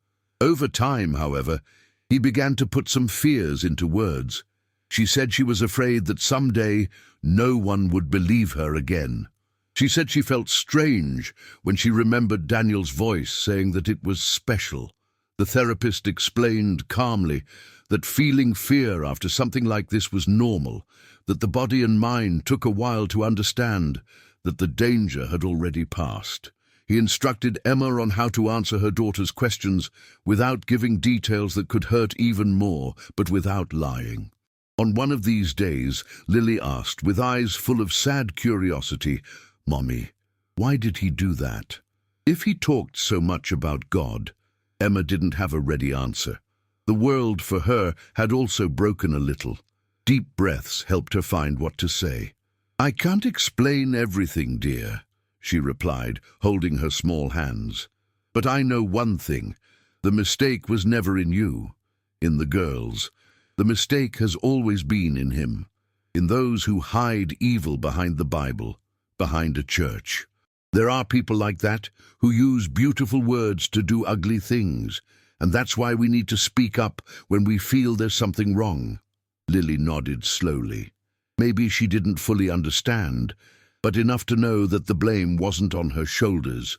[SPEAKER 1] Over time, however, he began to put some fears into words. She said she was afraid that someday no one would believe her again. She said she felt strange when she remembered Daniel's voice saying that it was special. The therapist explained calmly that feeling fear after something like this was normal, that the body and mind took a while to understand that the danger had already passed. He instructed Emma on how to answer her daughter's questions without giving details that could hurt even more, but without lying. On one of these days, Lily asked, with eyes full of sad curiosity, "Mommy, why did he do that?" If he talked so much about God, Emma didn't have a ready answer. The world, for her, had also broken a little. Deep breaths helped her find what to say. "I can't explain everything, dear," she replied, holding her small hands. "But I know one thing. The mistake was never in you, in the girls. The mistake has always been in him, in those who hide evil behind the Bible, behind a church. There are people like that who use beautiful words to do ugly things, and that's why we need to speak up when we feel there's something wrong." Lily nodded slowly. Maybe she didn't fully understand, but enough to know that the blame wasn't on her shoulders.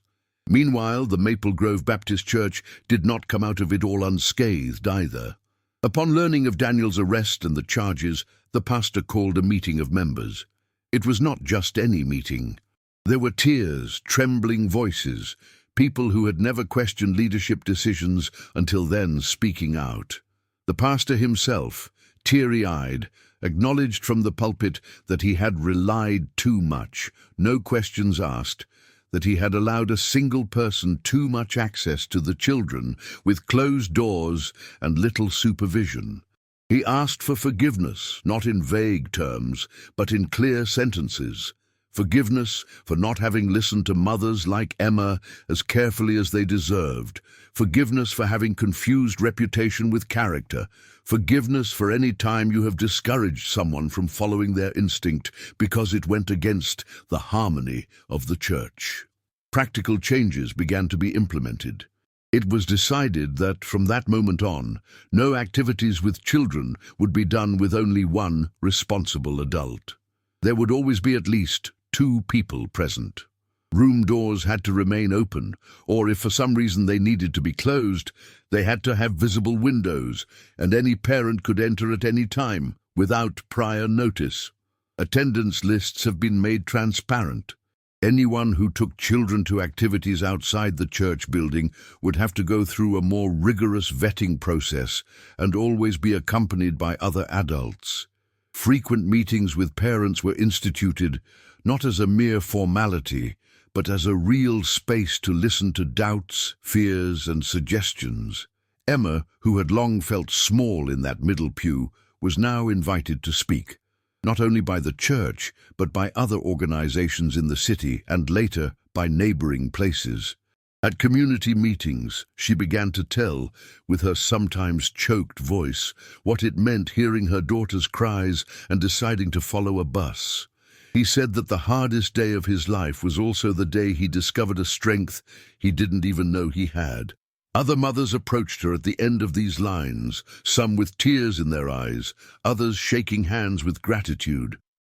[SPEAKER 1] Meanwhile, the Maple Grove Baptist Church did not come out of it all unscathed either. Upon learning of Daniel's arrest and the charges, the pastor called a meeting of members. It was not just any meeting. There were tears, trembling voices, people who had never questioned leadership decisions until then speaking out. The pastor himself, teary-eyed, acknowledged from the pulpit that he had relied too much, no questions asked, that he had allowed a single person too much access to the children with closed doors and little supervision. He asked for forgiveness, not in vague terms, but in clear sentences. Forgiveness for not having listened to mothers like Emma as carefully as they deserved. Forgiveness for having confused reputation with character. Forgiveness for any time you have discouraged someone from following their instinct because it went against the harmony of the church. Practical changes began to be implemented. It was decided that from that moment on, no activities with children would be done with only one responsible adult. There would always be at least 2 people present. Room doors had to remain open, or if for some reason they needed to be closed, they had to have visible windows, and any parent could enter at any time, without prior notice. Attendance lists have been made transparent. Anyone who took children to activities outside the church building would have to go through a more rigorous vetting process and always be accompanied by other adults. Frequent meetings with parents were instituted, not as a mere formality, but as a real space to listen to doubts, fears, and suggestions. Emma, who had long felt small in that middle pew, was now invited to speak, not only by the church, but by other organizations in the city and later by neighboring places. At community meetings, she began to tell, with her sometimes choked voice, what it meant hearing her daughter's cries and deciding to follow a bus. He said that the hardest day of his life was also the day he discovered a strength he didn't even know he had. Other mothers approached her at the end of these lines, some with tears in their eyes, others shaking hands with gratitude.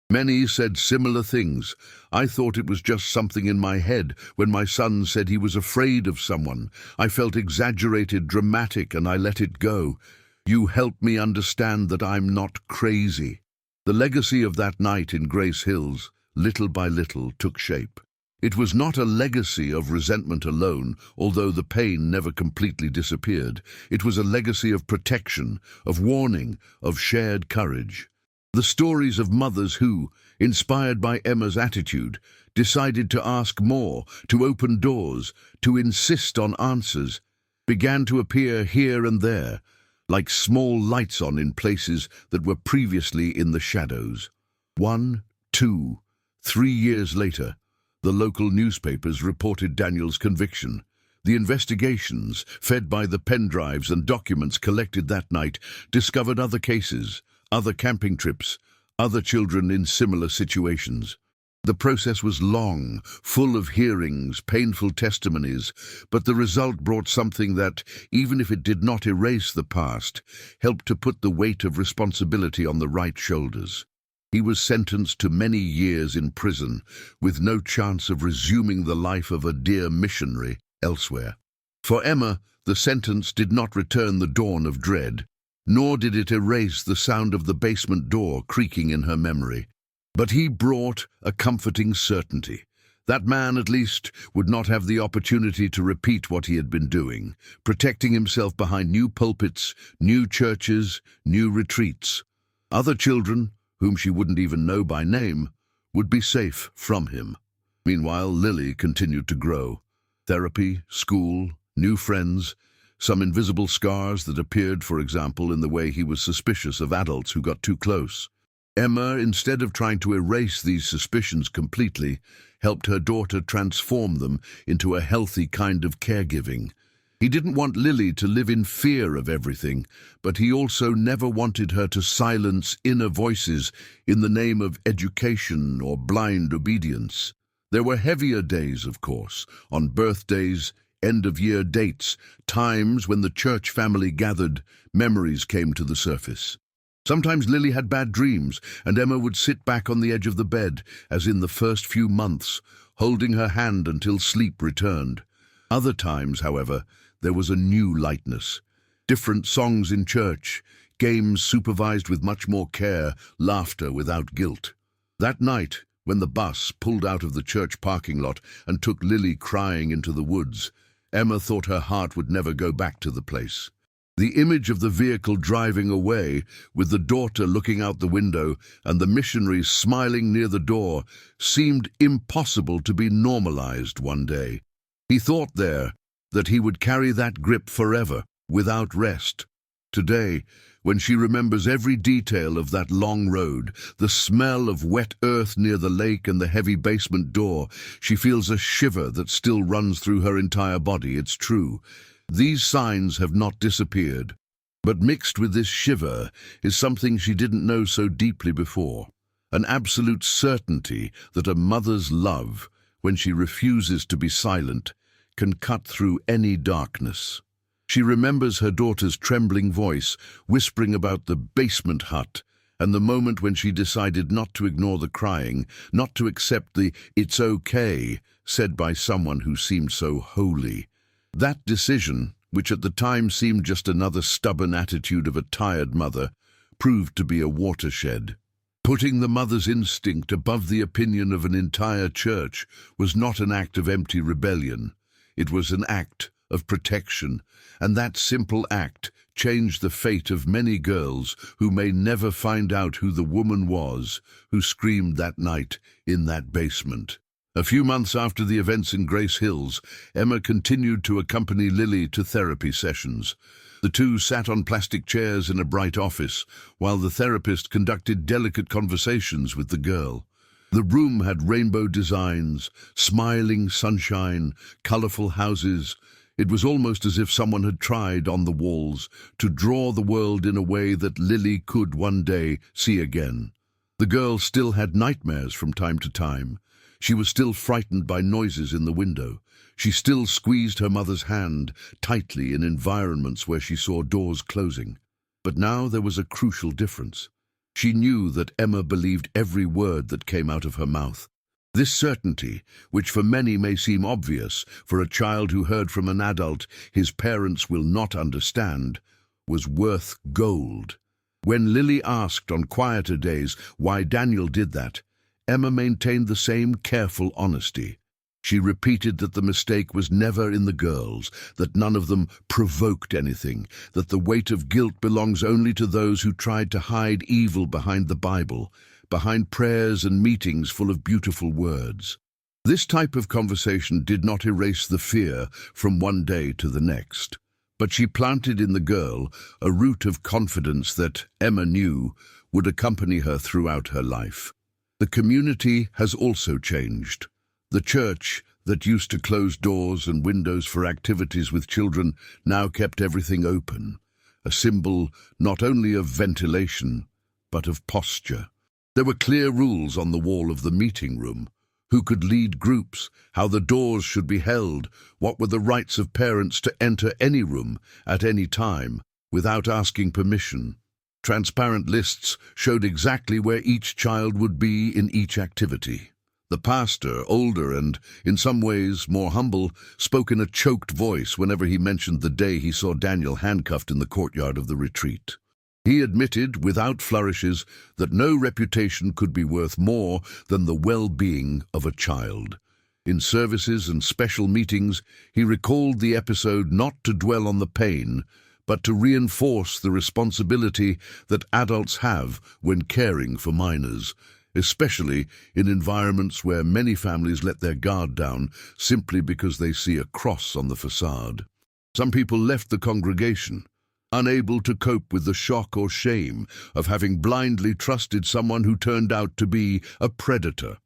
[SPEAKER 1] Many said similar things. "I thought it was just something in my head when my son said he was afraid of someone. I felt exaggerated, dramatic, and I let it go. You helped me understand that I'm not crazy." The legacy of that night in Grace Hills, little by little, took shape. It was not a legacy of resentment alone, although the pain never completely disappeared. It was a legacy of protection, of warning, of shared courage. The stories of mothers who, inspired by Emma's attitude, decided to ask more, to open doors, to insist on answers, began to appear here and there, like small lights on in places that were previously in the shadows. 1, 2, 3 years later, the local newspapers reported Daniel's conviction. The investigations, fed by the pen drives and documents collected that night, discovered other cases, other camping trips, other children in similar situations. The process was long, full of hearings, painful testimonies, but the result brought something that, even if it did not erase the past, helped to put the weight of responsibility on the right shoulders. He was sentenced to many years in prison, with no chance of resuming the life of a dear missionary elsewhere. For Emma, the sentence did not return the dawn of dread, nor did it erase the sound of the basement door creaking in her memory. But he brought a comforting certainty. That man, at least, would not have the opportunity to repeat what he had been doing, protecting himself behind new pulpits, new churches, new retreats. Other children, whom she wouldn't even know by name, would be safe from him. Meanwhile, Lily continued to grow. Therapy, school, new friends, some invisible scars that appeared, for example, in the way he was suspicious of adults who got too close. Emma, instead of trying to erase these suspicions completely, helped her daughter transform them into a healthy kind of caregiving. He didn't want Lily to live in fear of everything, but he also never wanted her to silence inner voices in the name of education or blind obedience. There were heavier days, of course, on birthdays, end-of-year dates, times when the church family gathered, memories came to the surface. Sometimes Lily had bad dreams, and Emma would sit back on the edge of the bed, as in the first few months, holding her hand until sleep returned. Other times, however, there was a new lightness. Different songs in church, games supervised with much more care, laughter without guilt. That night, when the bus pulled out of the church parking lot and took Lily crying into the woods, Emma thought her heart would never go back to the place. The image of the vehicle driving away, with the daughter looking out the window and the missionary smiling near the door, seemed impossible to be normalized one day. He thought there that he would carry that grip forever, without rest. Today, when she remembers every detail of that long road, the smell of wet earth near the lake and the heavy basement door, she feels a shiver that still runs through her entire body. It's true. These signs have not disappeared, but mixed with this shiver is something she didn't know so deeply before, an absolute certainty that a mother's love, when she refuses to be silent, can cut through any darkness. She remembers her daughter's trembling voice, whispering about the basement hut, and the moment when she decided not to ignore the crying, not to accept the "it's okay" said by someone who seemed so holy. That decision, which at the time seemed just another stubborn attitude of a tired mother, proved to be a watershed. Putting the mother's instinct above the opinion of an entire church was not an act of empty rebellion. It was an act of protection, and that simple act changed the fate of many girls who may never find out who the woman was who screamed that night in that basement. A few months after the events in Grace Hills, Emma continued to accompany Lily to therapy sessions. The two sat on plastic chairs in a bright office, while the therapist conducted delicate conversations with the girl. The room had rainbow designs, smiling sunshine, colorful houses. It was almost as if someone had tried on the walls to draw the world in a way that Lily could one day see again. The girl still had nightmares from time to time. She was still frightened by noises in the window. She still squeezed her mother's hand tightly in environments where she saw doors closing. But now there was a crucial difference. She knew that Emma believed every word that came out of her mouth. This certainty, which for many may seem obvious, for a child who heard from an adult his parents will not understand, was worth gold. When Lily asked on quieter days why Daniel did that, Emma maintained the same careful honesty. She repeated that the mistake was never in the girls, that none of them provoked anything, that the weight of guilt belongs only to those who tried to hide evil behind the Bible, behind prayers and meetings full of beautiful words. This type of conversation did not erase the fear from one day to the next, but she planted in the girl a root of confidence that, Emma knew, would accompany her throughout her life. The community has also changed. The church, that used to close doors and windows for activities with children, now kept everything open, a symbol not only of ventilation, but of posture. There were clear rules on the wall of the meeting room. who could lead groups, how the doors should be held, what were the rights of parents to enter any room at any time without asking permission. Transparent lists showed exactly where each child would be in each activity. The pastor, older and, in some ways, more humble, spoke in a choked voice whenever he mentioned the day he saw Daniel handcuffed in the courtyard of the retreat. He admitted, without flourishes, that no reputation could be worth more than the well-being of a child. In services and special meetings, he recalled the episode not to dwell on the pain, but to reinforce the responsibility that adults have when caring for minors, especially in environments where many families let their guard down simply because they see a cross on the facade. Some people left the congregation, unable to cope with the shock or shame of having blindly trusted someone who turned out to be a predator.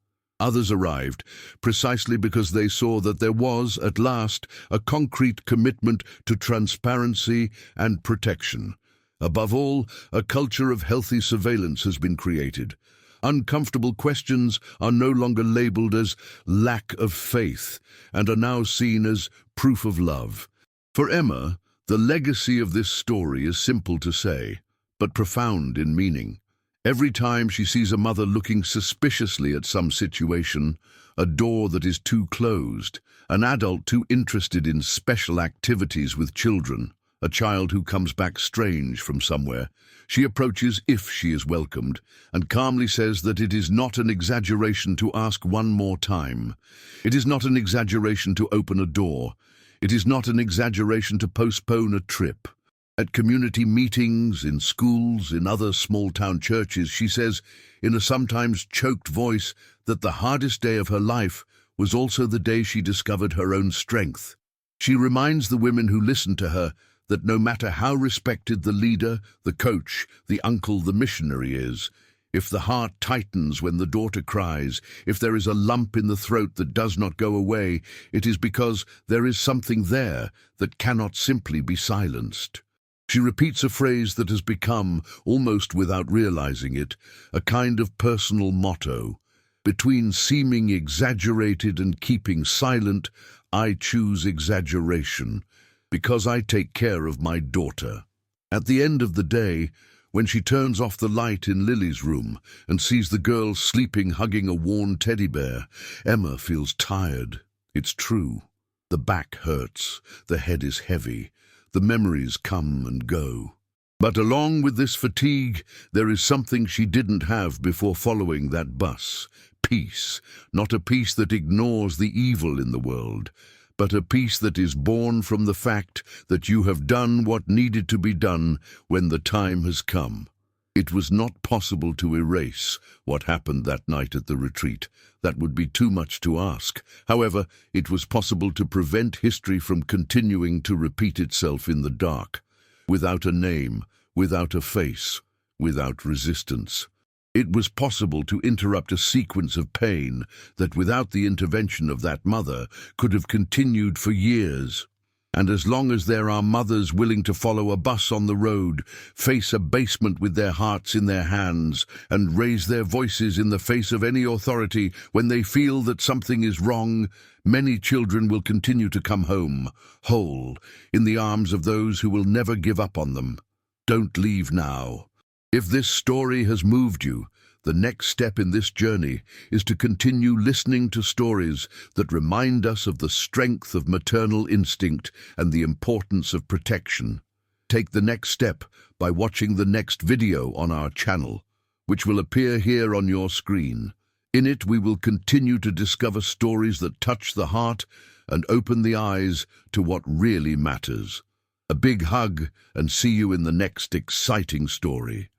[SPEAKER 1] Others arrived precisely because they saw that there was, at last, a concrete commitment to transparency and protection. Above all, a culture of healthy surveillance has been created. Uncomfortable questions are no longer labeled as lack of faith and are now seen as proof of love. For Emma, the legacy of this story is simple to say, but profound in meaning. Every time she sees a mother looking suspiciously at some situation, a door that is too closed, an adult too interested in special activities with children, a child who comes back strange from somewhere, she approaches if she is welcomed and calmly says that it is not an exaggeration to ask one more time. It is not an exaggeration to open a door. It is not an exaggeration to postpone a trip. At community meetings, in schools, in other small-town churches, she says, in a sometimes choked voice, that the hardest day of her life was also the day she discovered her own strength. She reminds the women who listen to her that no matter how respected the leader, the coach, the uncle, the missionary is, if the heart tightens when the daughter cries, if there is a lump in the throat that does not go away, it is because there is something there that cannot simply be silenced. She repeats a phrase that has become, almost without realizing it, a kind of personal motto. Between seeming exaggerated and keeping silent, I choose exaggeration, because I take care of my daughter. At the end of the day, when she turns off the light in Lily's room and sees the girl sleeping hugging a worn teddy bear, Emma feels tired. It's true. The back hurts, the head is heavy, the memories come and go. But along with this fatigue, there is something she didn't have before following that bus. Peace, not a peace that ignores the evil in the world, but a peace that is born from the fact that you have done what needed to be done when the time has come. It was not possible to erase what happened that night at the retreat. That would be too much to ask. However, it was possible to prevent history from continuing to repeat itself in the dark, without a name, without a face, without resistance. It was possible to interrupt a sequence of pain that, without the intervention of that mother, could have continued for years. And as long as there are mothers willing to follow a bus on the road, face a basement with their hearts in their hands, and raise their voices in the face of any authority when they feel that something is wrong, many children will continue to come home, whole, in the arms of those who will never give up on them. Don't leave now. If this story has moved you, the next step in this journey is to continue listening to stories that remind us of the strength of maternal instinct and the importance of protection. Take the next step by watching the next video on our channel, which will appear here on your screen. In it, we will continue to discover stories that touch the heart and open the eyes to what really matters. A big hug, and see you in the next exciting story.